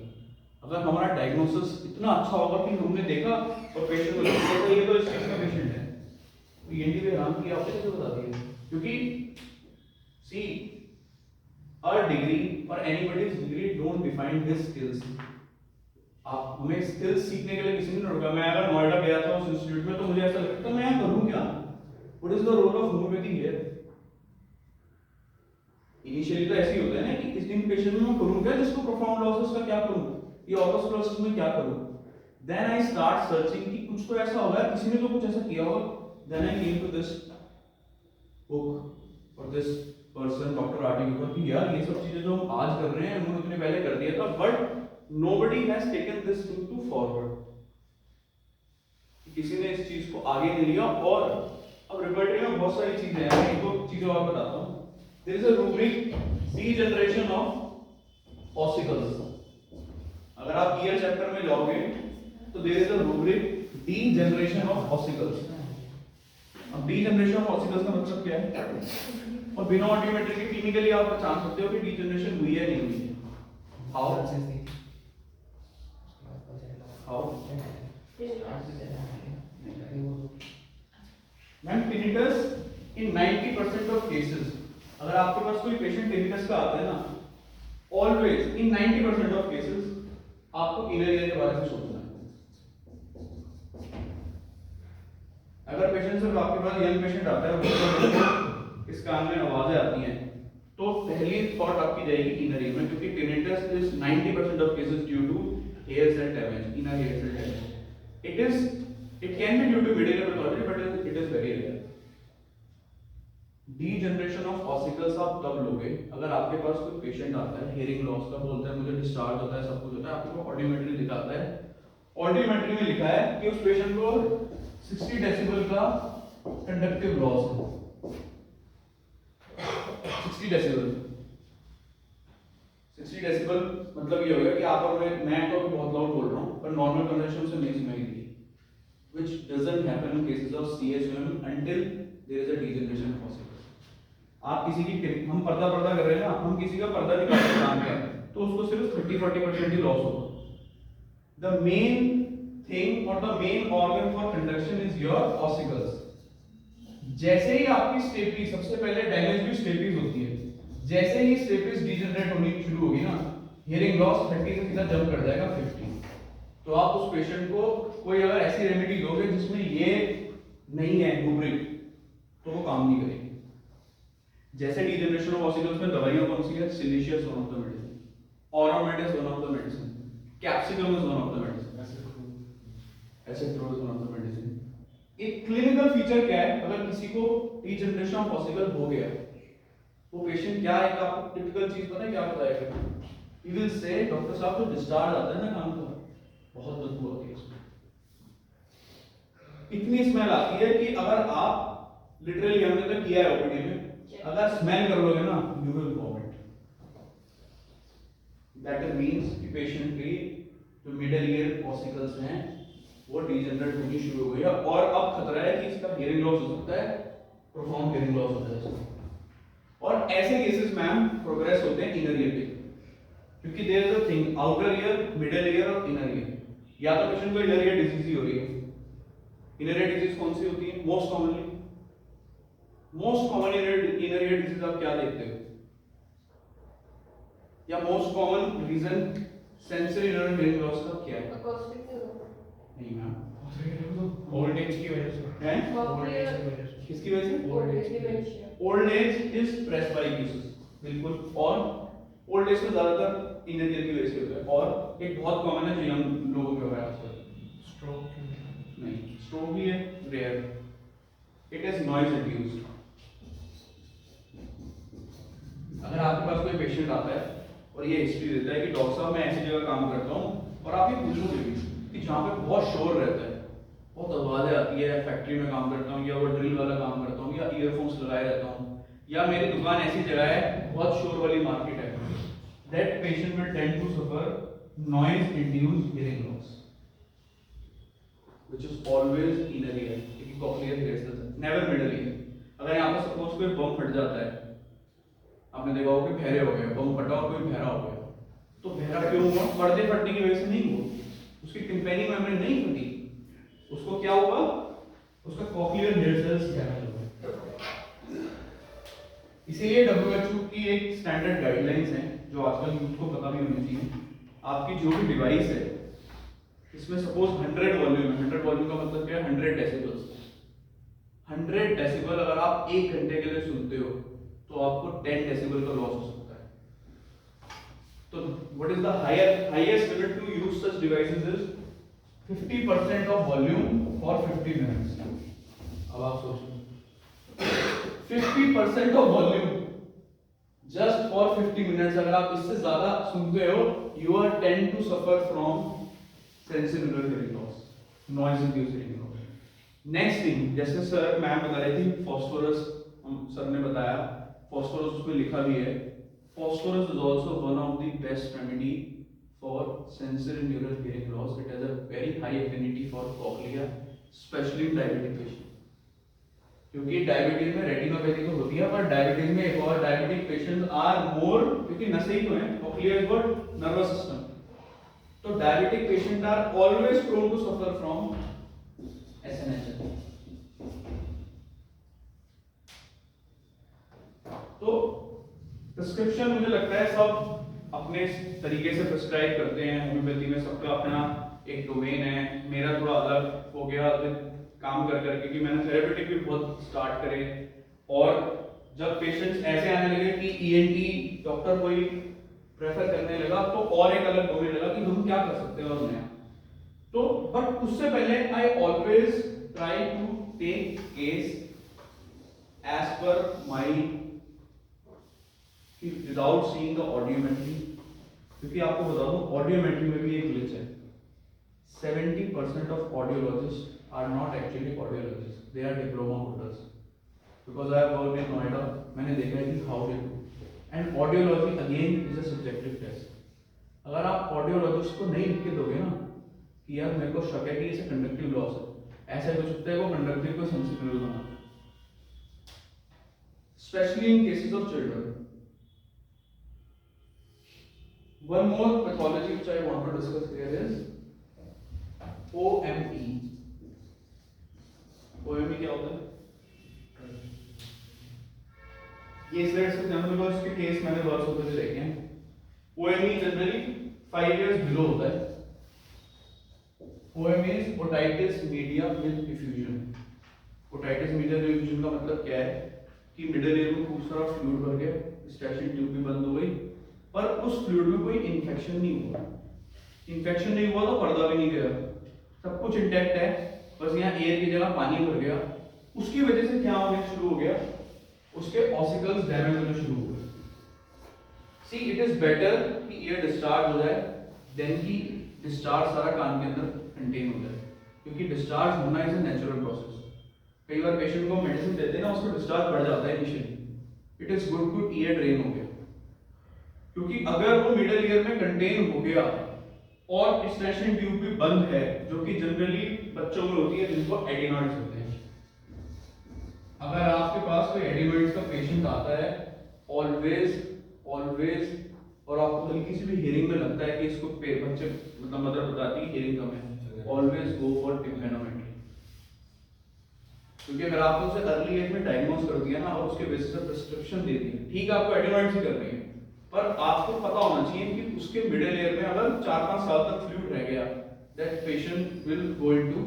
अगर हमारा डायग्नोसिस इतना अच्छा होगा कि हमने देखा और पेशेंट को लगता है ये तो इस केस में पेशेंट है, तो ENT पे आराम किया आपने कैसे बता दिया? क्योंकि सी our degree or anybody's degree don't define his skills। आप हमें स्किल्स सीखने के लिए किसी ने रोका। मैं अगर नोएडा गया था उस इंस्टीट्यूट में तो मुझे ऐसा लगता मैं करूं क्या, what is the role of homeopathy here? Initially तो ऐसे ही होता है ना कि इस दिन पेशेंट में मैं करूँ क्या, जिसको प्रोफाउंड लॉस है उसका क्या करूँ, ये ऑटोस्क्लेरोसिस में क्या करूँ. देन आई स्टार्ट सर्चिंग कि कुछ तो ऐसा होगा, किसी ने तो कुछ ऐसा किया होगा. Then I came to this book और दिस पर्सन डॉक्टर आरटी ऊपर कि यार ये सब चीजें जो हम आज कर रहे हैं उन्होंने इतने पहले कर दिया था, but nobody has taken this thing to forward. किसी ने इस चीज को आगे नहीं लिया. और अब रिपर्टरी में बहुत सारी चीजें हैं, मैं एक दो चीजों और बताता हूँ. There is a rubric degeneration of ossicles. अगर आप ईयर चैप्टर में जाओगे तो there is a rubric degeneration of ossicles. अब डीजनरेशन ऑफ ऑसिकल्स का मतलब क्या है, और बिना ऑडियोमेट्री के क्लिनिकली आप पहचान सकते हो कि डीजनरेशन हुई है नहीं हुई है. How ma'am tinnitus in 90% of cases, अगर आपके पास कोई पेशेंट टिनिटस का आता है ना, ऑलवेज इन 90% ऑफ केसेस आपको इनर ईयर के बारे में सोचना है. अगर पेशेंट सिर्फ आपके पास यंग पेशेंट आता है, इस कान में आवाजें आती हैं, तो पहली थॉट आपकी जाएगी इनर ईयर में, क्योंकि tinnitus is 90% of cases due to hair cell damage, inner hair cell damage. It can be due to middle ear pathology, but it is very rare. Degeneration of ossicles आप तब लोगे अगर आपके पास कोई patient आता है हियरिंग लॉस का, बोलता है मुझे डिस्चार्ज होता है, सब कुछ होता है, आपके पास ऑडियोमेट्री दिखाता है. ऑडियोमेट्री में लिखा है कि उस पेशेंट को 60 डेसिबल का कंडक्टिव लॉस है. 60 डेसिबल मतलब ये हो गया कि आप और मैं तो अभी बहुत लाउड बोल रहा हूँ, पर नॉर्मल कन्वर्सेशन से नहीं सुनाई दी, which doesn't happen in cases of CHM until there is a degeneration of ossicles. आप किसी की, हम पर्दा कर रहे हैं ना, हम किसी का पर्दा निकालने का काम करें तो उसको सिर्फ 30-40% ही लॉस होगा. The main thing or the main organ for conduction is your ossicles. जैसे ही आपकी स्टेपी, सबसे पहले डैमेज भी स्टेपीज होती है, जैसे ही स्टेपीज डिजनरेट होनी शुरू होगी ना, हियरिंग लॉस 30 से सीधा जंप कर जाएगा 50. तो आप उस पेशेंट को कोई अगर ऐसी रेमेडी दोगे जिसमें ये नहीं है रूब्रिक, तो वो काम नहीं करेगी. जैसे डीजनरेशन ऑफ ऑसिकल्स में दवाइयां कौन सी है, siliceous one of the medicine, ऑरोमेड is one of the medicine, capsicum is one of the medicine, एसिट्रोज वन ऑफ द मेडिसिन. एक क्लिनिकल फीचर क्या है, अगर किसी को डीजनरेशन ऑफ ऑसिकल हो गया, वो पेशेंट क्या है, आपको टिपिकल चीज पता है क्या बताएगा, ही विल से डॉक्टर साहब तो डिस्चार्ज आता है ना काम का, बहुत बदबू आती है उसमें, इतनी स्मेल आती है कि अगर आप लिटरली हमने तो किया है ओपीडी में, अगर स्मेल कर लोगे ना you will vomit. That means कि पेशेंट की जो मिडिल ईयर ऑसिकल्स हैं वो डीजनरेट होनी शुरू हो गई है, और अब खतरा है कि इसका हियरिंग लॉस हो सकता है, प्रोफाउंड हियरिंग लॉस होता है इसका. और ऐसे केसेस में हम प्रोग्रेस होते हैं इनर ईयर पे, क्योंकि there is a thing outer ear, middle ear और इनर ईयर. या तो पेशेंट को इनर ईयर डिजीज ही हो रही है. इनर ईयर डिजीज कौन सी होती है, most common inner ear disease आप क्या देखते हो, या most common reason sensory nerve hearing loss का क्या है? नहीं मैम, ओल्ड एज की वजह से हैं, किसकी वजह से? ओल्ड एज इज प्रेसबाइटिस, बिल्कुल. और ओल्ड एज में ज्यादातर इनर ईयर की वजह से होता है. और एक बहुत कॉमन है जो यंग लोगों में हो रहा है आजकल, स्ट्रोक. नहीं स्ट्रोक भी है, rare. It is noise induced. अगर आपके पास कोई पेशेंट आता है और ये हिस्ट्री देता है कि डॉक्टर साहब मैं ऐसी जगह काम करता हूँ, और आप ये पूछोगे भी कि जहाँ पे बहुत शोर रहता है, बहुत आवाजें आती है, फैक्ट्री में काम करता हूँ, या वो ड्रिल वाला काम करता हूँ, या ईयरफोन्स लगाए रहता हूँ, या मेरी दुकान ऐसी जगह है बहुत शोर वाली मार्केट है, that patient will tend to suffer noise induced hearing loss, which is always inner ear, क्योंकि cochlear hair cells है, never middle ear. अगर यहाँ पर सपोज कोई बम फट जाता है, आपने देखा होगा कि बहरे हो गए, बम फटा और कोई बहरा हो गया, तो बहरा क्यों हुआ? पर्दे फटने की वजह से नहीं हुआ, उसकी टिम्पैनिक मेम्ब्रेन नहीं फटी, उसको क्या हुआ? उसका कॉक्लियर हेयर सेल्स डैमेज हो गए. इसीलिए WHO की एक स्टैंडर्ड गाइडलाइंस है जो आजकल यूथ को पता भी होनी चाहिए. आपकी जो भी डिवाइस है इसमें सपोज 100 वॉल्यूम है, 100 वॉल्यूम का मतलब क्या है? 100 डेसिबल्स. 100 डेसिबल अगर आप 1 घंटे के लिए सुनते हो तो तो आपको 10 डेसिबल का लॉस हो सकता है। तो what is the highest limit to use such devices is 50% of volume for 50 minutes. अब आप सोचिए 50% of volume just for 50 minutes, अगर आप इससे ज्यादा सुनते हो you are tend to suffer from sensory hearing loss, noise induced hearing loss. Next thing, जैसे सर मैम बता रही थी फॉस्फोरस, सर ने बताया फॉस्फोरस उसमें लिखा भी है, phosphorus is also one of the best remedy for sensory neural hearing loss. It has a very high affinity for cochlea, specially in diabetic patient, क्योंकि डायबिटीज में रेटिनोपैथी तो होती है, पर डायबिटीज में एक और डायबिटिक पेशेंट्स आर मोर, क्योंकि नसें ही तो हैं, cochlea is what, nervous system, तो diabetic patient are always prone to suffer from SNHL। तो प्रिस्क्रिप्शन मुझे लगता है सब अपने तरीके से प्रिस्क्राइब करते हैं, होम्योपैथी में सबका अपना एक डोमेन है, मेरा थोड़ा अलग हो गया काम कर करके, क्योंकि मैंने थेरेपेटिक भी बहुत स्टार्ट करे, और जब पेशेंट्स ऐसे आने लगे कि ENT डॉक्टर कोई प्रेफर करने लगा, तो और एक अलग डोमेन लगा कि हम क्या कर सकते हैं और नया। तो बट उससे पहले I always try to take case as per my, without seeing the audiometry, क्योंकि आपको बता दूं ऑडियोमेट्री में भी एक ग्लिच है। 70% of audiologist are not actually audiologist, they are diploma holders, because I have worked in Noida, मैंने देखा है कि how they do, and audiology again is a subjective test. अगर आप ऑडियोलॉजिस्ट को नहीं लिख के दोगे ना कि यार मेरे को शक है कि इसे कंडक्टिव लॉस है, ऐसा कुछ होता है वो कंडक्टिव को सेंसिटिव बना, specially in cases of children. One more pathology which I want to discuss here is OME. OME क्या होता है? ये इसलिए से जानते हो इसके केस मैंने बहुत होते थे देखे हैं। OME जनरली 5 years below होता है। OME is otitis media with effusion. Otitis media with effusion का मतलब क्या है कि मिडिल ईयर में खूब सारा फ्लूइड भर गया, स्टैचिंग ट्यूब भी बंद हो गई, पर उस फ्लूइड में कोई इन्फेक्शन नहीं हुआ। इन्फेक्शन नहीं हुआ तो पर्दा भी नहीं गया, सब कुछ इंटैक्ट है, बस यहाँ एयर की जगह पानी भर गया। उसकी वजह से क्या होना शुरू हो गया, उसके ऑसिकल्स डैमेज होने शुरू हो गए। सी इट इज बेटर कि एयर डिस्चार्ज हो जाए देन कि डिस्चार्ज सारा कान के अंदर कंटेन हो जाए, क्योंकि डिस्चार्ज होना इज अ नेचुरल प्रोसेस। कई बार पेशेंट को मेडिसिन देते हैं ना, उसको डिस्चार्ज बढ़ जाता है initially, it is good two year drain हो गया, क्योंकि अगर वो मिडिल ईयर में कंटेन हो गया और स्टेशन ट्यूब भी बंद है, जो कि जनरली बच्चों में होती है जिनको एडिनॉइड्स होते हैं। अगर आपके पास कोई एडिनॉइड्स का पेशेंट आता है, ऑलवेज और आपको हल्की सी भी हियरिंग में लगता है कि इसको बच्चे मतलब मदर बताती है हियरिंग कम है, ऑलवेज गो फॉर टिम्पैनोमेट्री, क्योंकि अगर आपने उसे अर्ली एज में डायग्नोज कर दिया ना और उसके बेसिस पे प्रिस्क्रिप्शन दे दी, ठीक है आपको एडिनॉइड्स ही करनी है, पर आपको पता होना चाहिए कि उसके मिडिल ईयर में अगर 4-5 साल तक फ्लूइड रह गया, that patient will go into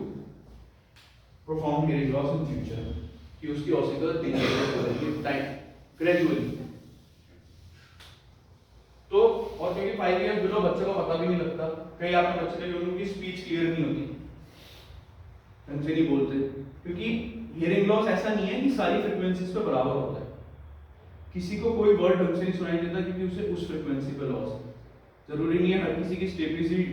profound hearing loss in future, कि उसकी ऑसिकल डिजेनरेट हो रही है टाइम ग्रेजुअली। तो और क्योंकि 5 इयर्स बिलो बच्चे को पता भी नहीं लगता, कई आपने बच्चे देखे उनकी स्पीच क्लियर नहीं होती, ढंग से नहीं बोलते, क्योंकि हियरिंग लॉस ऐसा नहीं है कि सारी फ्रीक्वेंसीज पे बराबर होता है। किसी को कोई वर्ड ढंग से नहीं सुनाई देता क्योंकि उसे उस फ्रीक्वेंसी पे लॉस है। जरूरी नहीं है हर किसी की स्टेबिलिटी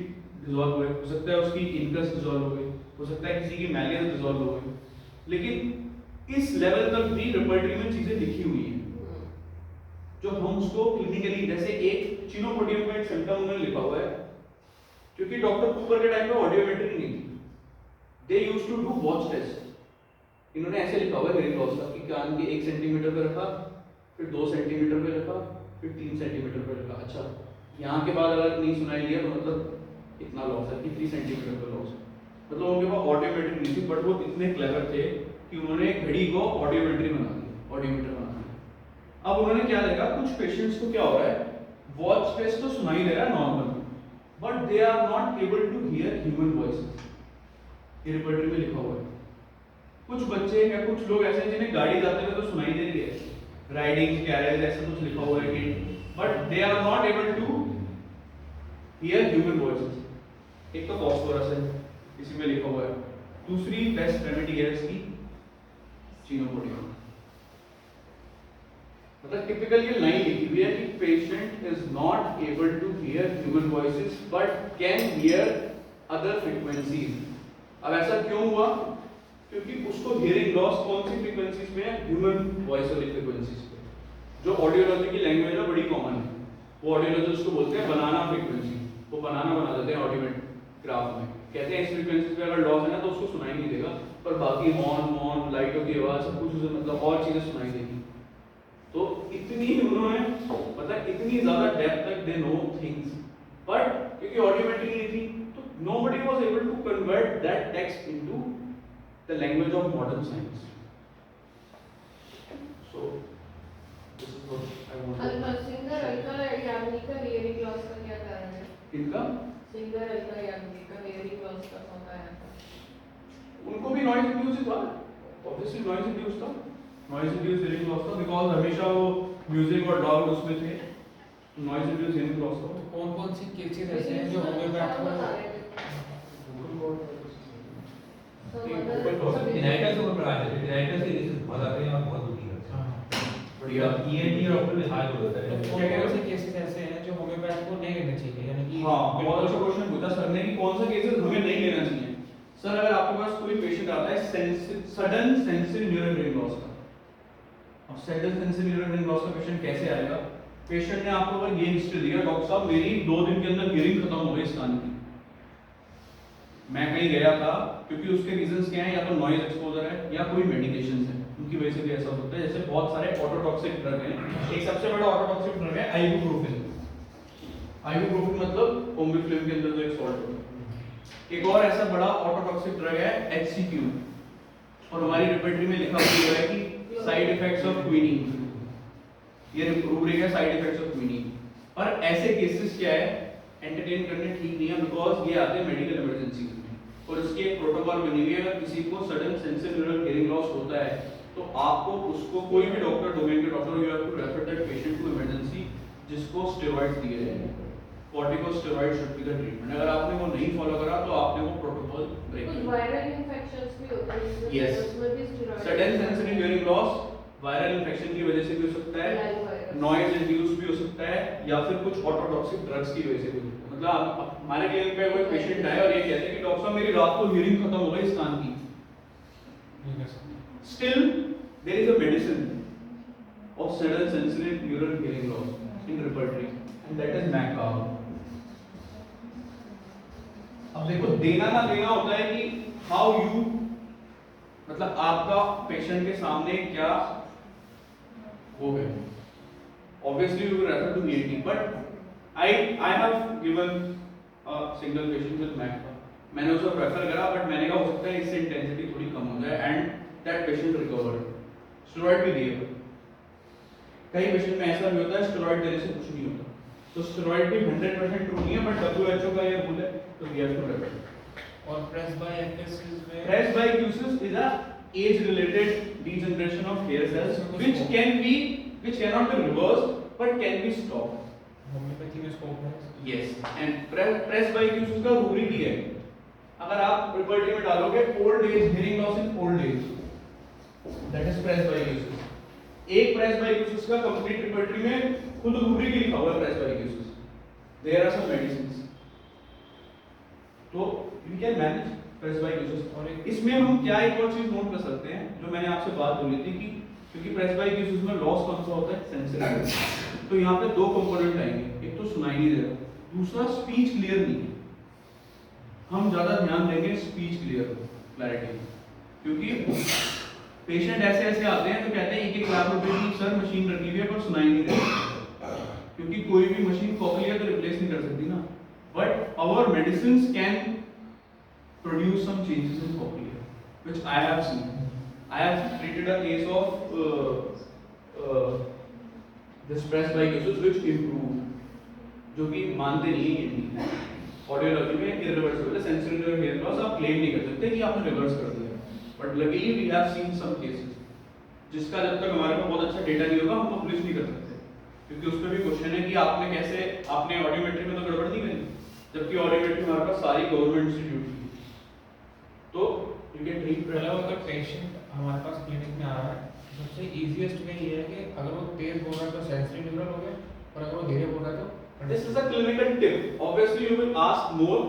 डिसॉल्व हुए, हो सकता है उसकी इनकस डिसॉल्व हो गई, हो सकता है किसी की मैलियस डिसॉल्व हो गई, लेकिन इस लेवल तक भी रिपर्टरी में चीजें लिखी हुई हैं जो हम उसको क्लिनिकली, जैसे एक चिनोपोडियम का एक सिम्टम उन्होंने लिखा हुआ है, क्योंकि डॉक्टर कूपर के टाइम पे ऑडियोमेट्री नहीं थी, they used to do watch test. इन्होंने ऐसे लिखा हुआ है हियरिंग लॉस का कि कान के 1 सेंटीमीटर पे रखा, फिर 2 सेंटीमीटर पे रखा, फिर 3 सेंटीमीटर पे रखा। अच्छा, यहाँ के बाद अगर नहीं सुनाई दिया तो मतलब इतना लॉस है कि 3 सेंटीमीटर पे लॉस है, मतलब उनके पास ऑडियोमेट्री नहीं थी, बट वो इतने क्लेवर थे कि उन्होंने घड़ी को ऑडियोमेट्री बना दिया, ऑडियोमीटर बना दिया। अब उन्होंने क्या देखा, कुछ पेशेंट्स को क्या हो रहा है, वॉच टेस्ट तो सुनाई दे रहा है normal, but they are not able to hear human voices, ये रिपोर्टर में लिखा हुआ है। कुछ बच्चे या कुछ लोग ऐसे हैं जिन्हें गाड़ी जाते हुए तो सुनाई दे रही है, राइडिंग कैरेज ऐसा कुछ लिखा हुआ है कि but they are not able to hear human voices. एक तो फॉस्फोरस है इसी में लिखा हुआ है, दूसरी बेस्ट रेमेडी है इसकी चिनोपोडियम। मतलब टिपिकल ये लाइन लिखी हुई है कि patient is not able to hear human voices but can hear other frequencies. अब ऐसा क्यों हुआ? क्योंकि उसको हियरिंग लॉस कौन सी फ्रीक्वेंसीज में है? ह्यूमन वॉइस वाली फ्रीक्वेंसीज पे, जो ऑडियोलॉजी की लैंग्वेज में बड़ी कॉमन है। वो ऑडियोलॉजिस्ट को बोलते हैं बनाना फ्रीक्वेंसी, वो बनाना बना देते हैं ऑडियोमेट ग्राफ में, कहते हैं इस फ्रीक्वेंसी पे अगर लॉस है ना तो उसको सुनाई नहीं देगा, पर बाकी हॉर्न मॉन लाइटों की आवाज सब कुछ उसे मतलब और चीजें सुनाई देगी। तो इतनी उन्होंने मतलब इतनी ज्यादा डेप्थ तक दे नो थिंग्स, बट क्योंकि ऑडियोमेट्री नहीं थी तो nobody was able to convert that text into the language of modern science. So this is what I want to singer Alka Yagnik का हियरिंग लॉस का क्या कारण है? इनका सिंगर अलका याग्निक का हियरिंग लॉस का कौन आया था? उनको भी नॉइज इंड्यूस था, ऑब्वियसली नॉइज इंड्यूस था, नॉइज इंड्यूस हियरिंग लॉस था बिकॉज़ हमेशा वो म्यूजिक और डॉग उसमें थे, नॉइज इंड्यूस हियरिंग लॉस था। कौन कौन सी केसेस ऐसे हैं जो होम्योपैथ को Tinnitus के ऊपर पढ़ा है, tinnitus से केसेस बहुत आते हैं और बहुत दुखी करते हैं। बढ़िया। ENT और डॉक्टर में हाई होता है। कौन कौन से केसेस ऐसे हैं जो होम्योपैथ को नहीं लेने चाहिए, यानी कि हाँ, बहुत अच्छा क्वेश्चन पूछा सर ने कि कौन सा केसेस हमें नहीं लेना चाहिए। सर अगर आपके पास कोई पेशेंट आता है sudden sensory neural brain loss का, अब sudden sensory neural brain loss का पेशेंट कैसे आएगा? पेशेंट ने आपको अगर ये हिस्ट्री दिया, डॉक्टर साहब मेरी 2 दिन के अंदर हियरिंग खत्म हो गई इस कान की, मैं कहीं गया था, क्योंकि उसके रीजंस क्या हैं, या तो नॉइज एक्सपोजर है या कोई मेडिकेशन है, उनकी वजह से भी ऐसा होता है। जैसे बहुत सारे ऑटोटॉक्सिक ड्रग हैं, एक सबसे बड़ा ऑटोटॉक्सिक ड्रग है आइबुप्रोफेन। आइबुप्रोफेन मतलब ओमिफ्लिम के अंदर जो एक सॉल्ट होता है। एक और ऐसा बड़ा ऑटोटॉक्सिक ड्रग है HCQ, और हमारी रिपोर्टरी में लिखा हुआ है कि साइड इफेक्ट्स ऑफ क्विनिन, ये रूब्रिक है साइड इफेक्ट्स ऑफ क्विनिन। पर ऐसे केसेस क्या है, एंटरटेन करने ठीक नहीं है, बिकॉज ये आते हैं मेडिकल इमरजेंसी में, और इसके एक प्रोटोकॉल बनी हुई है। अगर किसी को sudden sensory neural hearing loss होता है तो आपको उसको कोई भी डॉक्टर, डोमेन के doctor, you have to refer that patient to emergency, जिसको स्टेरॉइड्स दिए जाएंगे। Corticosteroid should be the treatment. अगर आपने वो नहीं फॉलो करा तो आपने वो प्रोटोकॉल ब्रेक कुछ किया। वायरल इन्फेक्शंस भी होते हैं Yes. उसमें भी steroid sudden sensory hearing loss viral infection की वजह से भी हो सकता है, नॉइज इंड्यूस भी हो सकता है, या फिर कुछ ऑटोटॉक्सिक ड्रग्स की वजह से भी हो सकता है। मतलब हमारे क्लिनिक पे कोई पेशेंट आए और ये कहते हैं कि डॉक्टर साहब मेरी रात को हियरिंग खत्म हो गई इस कान की, still there is a medicine of sudden sensory neural hearing loss in repertory and that is मैकाब। अब देखो देना ना देना होता है कि हाउ यू, मतलब आपका पेशेंट के सामने क्या वो है। Obviously you will refer to ENT, but I have given a single patient with MACPA. मैंने उसको रेफर करा, बट मैंने कहा हो सकता है इससे इंटेंसिटी थोड़ी कम हो जाए, and that patient recovered. Steroid भी दिए, कई पेशेंट में ऐसा भी होता है स्टेरॉइड देने से कुछ नहीं होता, तो स्टेरॉइड भी 100% ट्रू नहीं है, बट WHO का ये रूल है, तो वी हैव टू रेफर। और प्रेसबायोक्सिस में Presbycusis is a age-related degeneration of hair cells, which cannot be reversed, but can be stopped. Homeopathy में स्कोप है। Yes, and presbycusis का रूब्रिक ही है। अगर आप रिपर्टरी में डालोगे old age hearing loss in old age, that is presbycusis। एक presbycusis का complete रिपर्टरी में खुद रूब्रिक ही लिखा हुआ है presbycusis। There are some medicines, तो we can manage presbycusis। और इसमें हम क्या एक और चीज नोट कर सकते हैं, जो मैंने आपसे बात बोली थी कि क्योंकि presbycusis में लॉस कौन सा होता है, सेंसरी, तो यहाँ पे 2 कंपोनेंट आएंगे, एक तो सुनाई नहीं दे रहा, दूसरा स्पीच क्लियर नहीं है। हम ज्यादा ध्यान देंगे स्पीच क्लैरिटी, क्योंकि पेशेंट ऐसे आते हैं तो कहते हैं 1-1 लाख रुपए की सर मशीन रखी हुई है पर सुनाई नहीं दे रही, क्योंकि कोई भी मशीन कॉक्लियर तो रिप्लेस नहीं कर सकती ना, but our medicines can produce some changes in cochlea, which I have seen. I have treated a case of this presbycusis which improved, जो कि मानते नहीं है ऑडियोलॉजी में irreversible sensory nerve hair loss आप क्लेम नहीं कर सकते कि आपने रिवर्स कर दिया, but luckily we have seen some cases जिसका जब तक हमारे पास बहुत अच्छा डेटा नहीं होगा हम पब्लिश नहीं कर सकते, क्योंकि उस पर भी क्वेश्चन है कि आपने ऑडियोमेट्री में तो गड़बड़ नहीं करी, जबकि ऑडियोमेट्री हमारे पास सारी गवर्नमेंट इंस्टीट्यूट की। तो यू कैन ट्रीट मतलब अगर पेशेंट हमारे पास क्लिनिक में आ रहा है, सबसे इजीएस्ट वे ये है कि अगर वो तेज बोल रहा है तो सेंसरी न्यूरल हो गया, और अगर वो धीरे बोल रहा है तो this is a clinical tip. Obviously you will ask more,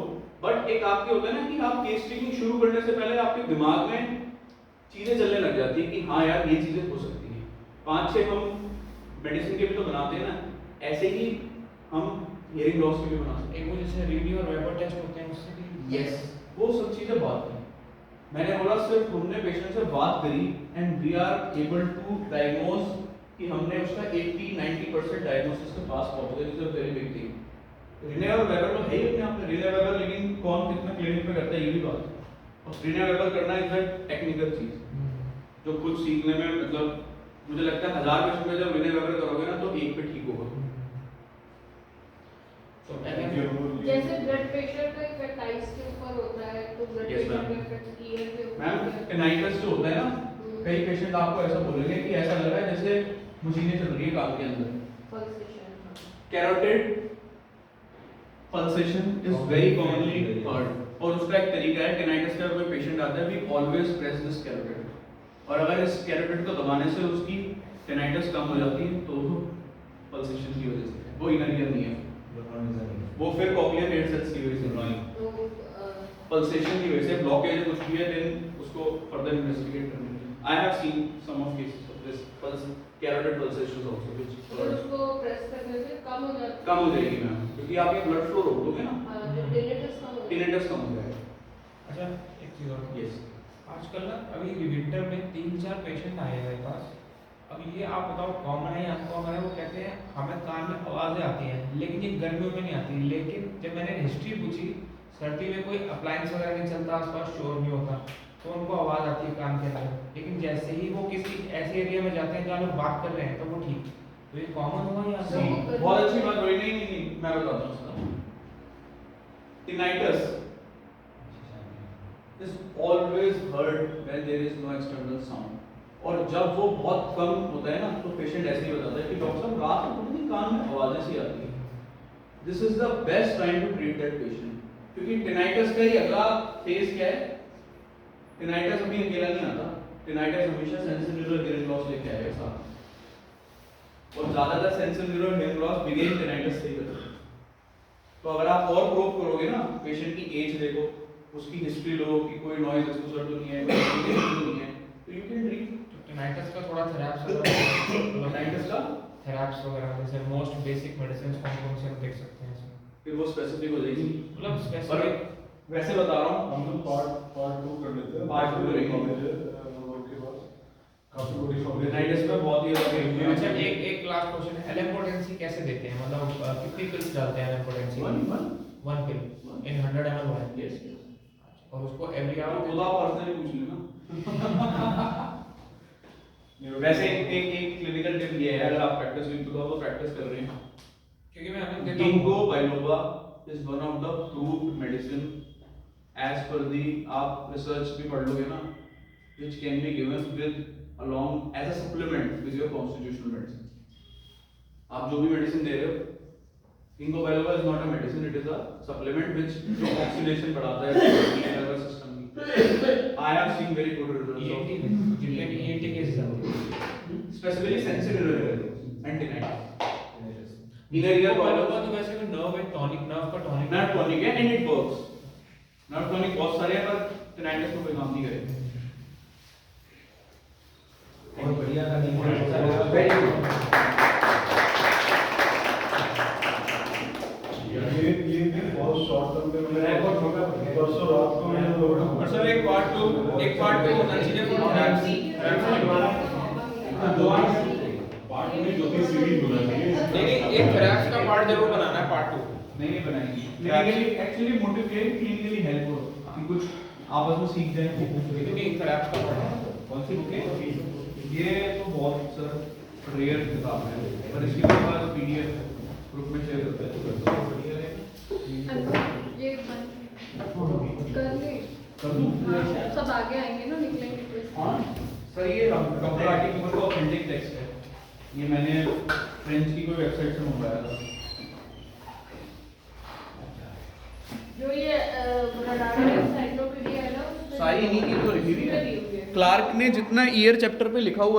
but एक आपके होता है ना कि आप केस टेकिंग शुरू करने से पहले आपके दिमाग में चीजें चलने लग जाती है कि हाँ यार ये चीजें हो सकती हैं। 5-6 हम मेडिसिन के भी तो बनाते हैं ना, ऐसे ही हम हियरिंग लॉस के भी बना सकते हैं। एक वो जैसे रीडी और वेबर टेस्ट होते हैं उससे भी यस, वो सब चीजें बात है। मैंने बोला सिर्फ हमने पेशेंट से बात करी and we are able to diagnose कि हमने उसका 80-90% डायग्नोसिस के पास पहुंच गए। Is a very big thing. Rinne और वेबर तो है ही अपने आप में, रिने वेबर, लेकिन कौन कितना क्लिनिक में करता है ये भी बात है। और रिने वेबर करना इज अ टेक्निकल चीज जो खुद सीखने में, मतलब मुझे लगता है 1000 पेशेंट में जब रिने वेबर करोगे ना तो एक पे ठीक होगा। तो जैसे ब्लड प्रेशर का इफेक्ट आइज के ऊपर होता है, तो ब्लड Yes, प्रेशर ma'am. का इफेक्ट ईयर के ऊपर मैम होता है। टेनाइटिस जो होता है ना, कई पेशेंट आपको ऐसा बोलेंगे कि ऐसा लग रहा है जैसे मशीनें चल रही है कान के अंदर। Pulsation, हाँ। Carotid pulsation is very commonly heard, और उसका एक तरीका है, टेनाइटिस का कोई पेशेंट आता है we always press this carotid, और अगर इस कैरोटिड को दबाने से उसकी टेनाइटिस कम हो जाती है तो पल्सेशन की वजह से, वो इनर ईयर नहीं है, वो फिर कॉक्लियर हेड सेल्स की वजह से नहीं है, तो पल्सेशन की वजह से ब्लॉकेज कुछ भी है, देन उसको फर्दर इन्वेस्टिगेट करने के लिए। I have seen some of cases of this pulse carotid pulsations also अगर व्हिच उसको प्रेस करने से कम हो जाता है। कम हो जाएगी मैम, क्योंकि आप ये ब्लड फ्लो रोक दोगे ना, हाँ, जो tinnitus कम हो जाता है। टिनेटस कम हो जाएगा। अच्छा एक चीज और, यस आजकल ना अभी विंटर में 3-4 पेशेंट आए हैं मेरे पास। अब ये आप बताओ कॉमन है या अनकॉमन है, वो कहते हैं हमें कान में आवाज़ें आती हैं लेकिन ये गर्मियों में नहीं आती। लेकिन जब मैंने हिस्ट्री पूछी, सर्दी में कोई अप्लायंस वगैरह नहीं चलता, आसपास शोर नहीं होता, तो उनको आवाज़ आती है कान के अंदर। लेकिन जैसे ही वो किसी ऐसे एरिया में जाते हैं जहाँ लोग बात कर रहे हैं तो वो ठीक, तो ये कॉमन हुआ या नहीं, नहीं? बहुत अच्छी बात बोली। नहीं, मैं बताता हूँ उसका। Tinnitus is always heard when there is no external sound, और जब वो बहुत कम होता है ना तो पेशेंट ऐसे ही बताता है कि डॉक्टर साहब रात को पता नहीं कान में आवाजें सी आती है। This is the best time to treat that patient, क्योंकि टिनाइटस का ही अगला फेज क्या है, टिनाइटस अभी अकेला नहीं आता, टिनाइटस हमेशा सेंसरी न्यूरल हियरिंग लॉस लेके आएगा साथ, और ज्यादातर sensory neural hearing loss begin tinnitus से ही होता है। तो अगर आप और प्रोब करोगे ना, पेशेंट की एज देखो, उसकी हिस्ट्री लो कि कोई नॉइज एक्सपोजर तो नहीं है, कोई irritation तो नहीं है, तो यू कैन ट्रीट। टिनाइटस का थोड़ा थेराप्स वगैरह, टिनाइटस का थेराप्स वगैरह जैसे मोस्ट बेसिक मेडिसिन कौन से हम देख सकते हैं इसमें? फिर वो स्पेसिफिक हो जाएगी। मतलब पर स्पेसिफिक वैसे बता रहा हूँ, हम लोग पार्ट 2 कर लेते हैं। Part 2 करेंगे। कॉलेज के पास काफी बड़ी कॉलेज टिनाइटस में बहुत ही अलग अच्छा एक लास्ट क्वेश्चन है, एलेम्पोटेंसी कैसे देते हैं? मतलब कितनी पिल्स डालते हैं एलेम्पोटेंसी? वन पिल इन 100 ml वाले। यस, और उसको एवरी आप आवर खुद आप पर्सनली पूछ लेना। वैसे एक क्लिनिकल टिप ये है, अगर आप प्रैक्टिस प्रैक्टिस कर रहे हैं, क्योंकि मैं हमें देता गिंको हूँ biloba is one of the proved medicine as per दी, आप रिसर्च भी पढ़ लोगे ना, which can be given with along as a supplement with your constitutional medicine. आप जो भी मेडिसिन दे रहे हो, ginkgo biloba is not a medicine, it is a supplement which जो ऑक्सीडेशन बढ़ाता है नर्वस सिस्टम की। I have seen very good results of ENT में जितने भी ENT केसेस आते हैं specifically sensitive and tinnitus. Inner ear biloba तो वैसे भी नर्व है, टॉनिक, नर्व का टॉनिक। नर्व टॉनिक है and it works. Nerve tonic बहुत सारे हैं पर टिनाइटिस को कोई काम नहीं करेगा। बहुत बढ़िया था ये बहुत शॉर्ट टर्म पे मैंने परसों रात को मैंने लोगों और सर एक पार्ट 2 होना चाहिए फॉर थेरापी। पार्ट में जो भी सीरीज होना चाहिए। नहीं एक थेरापी का पार्ट जरूर बनाना है पार्ट 2। नहीं बनाएंगे, clinically actually motivate clinically help हो कि कुछ आपस में सीख जाए। क्योंकि थेरापी का पार्ट कौन सी बुक है ये? तो बहुत सर रेयर किताब है, पर इसके पास पीडीएफ ग्रुप में शेयर करते हैं तो बढ़िया है। ये बंद कर ले, कर दूं? सब आगे आएंगे ना, निकलेंगे तो। हाँ सर ये डॉक्टर आर्टिकल का ऑथेंटिक टेक्स्ट है, ये मैंने फ्रेंच की कोई वेबसाइट से मंगवाया था। जो ये रडार एनसाइक्लोपीडिया है ना, उसमें सारी इन्हीं की तो लिखी हुई है। उसमें दी हुई है। क्लार्क ने जितना ईयर चैप्टर पे लिखा हुआ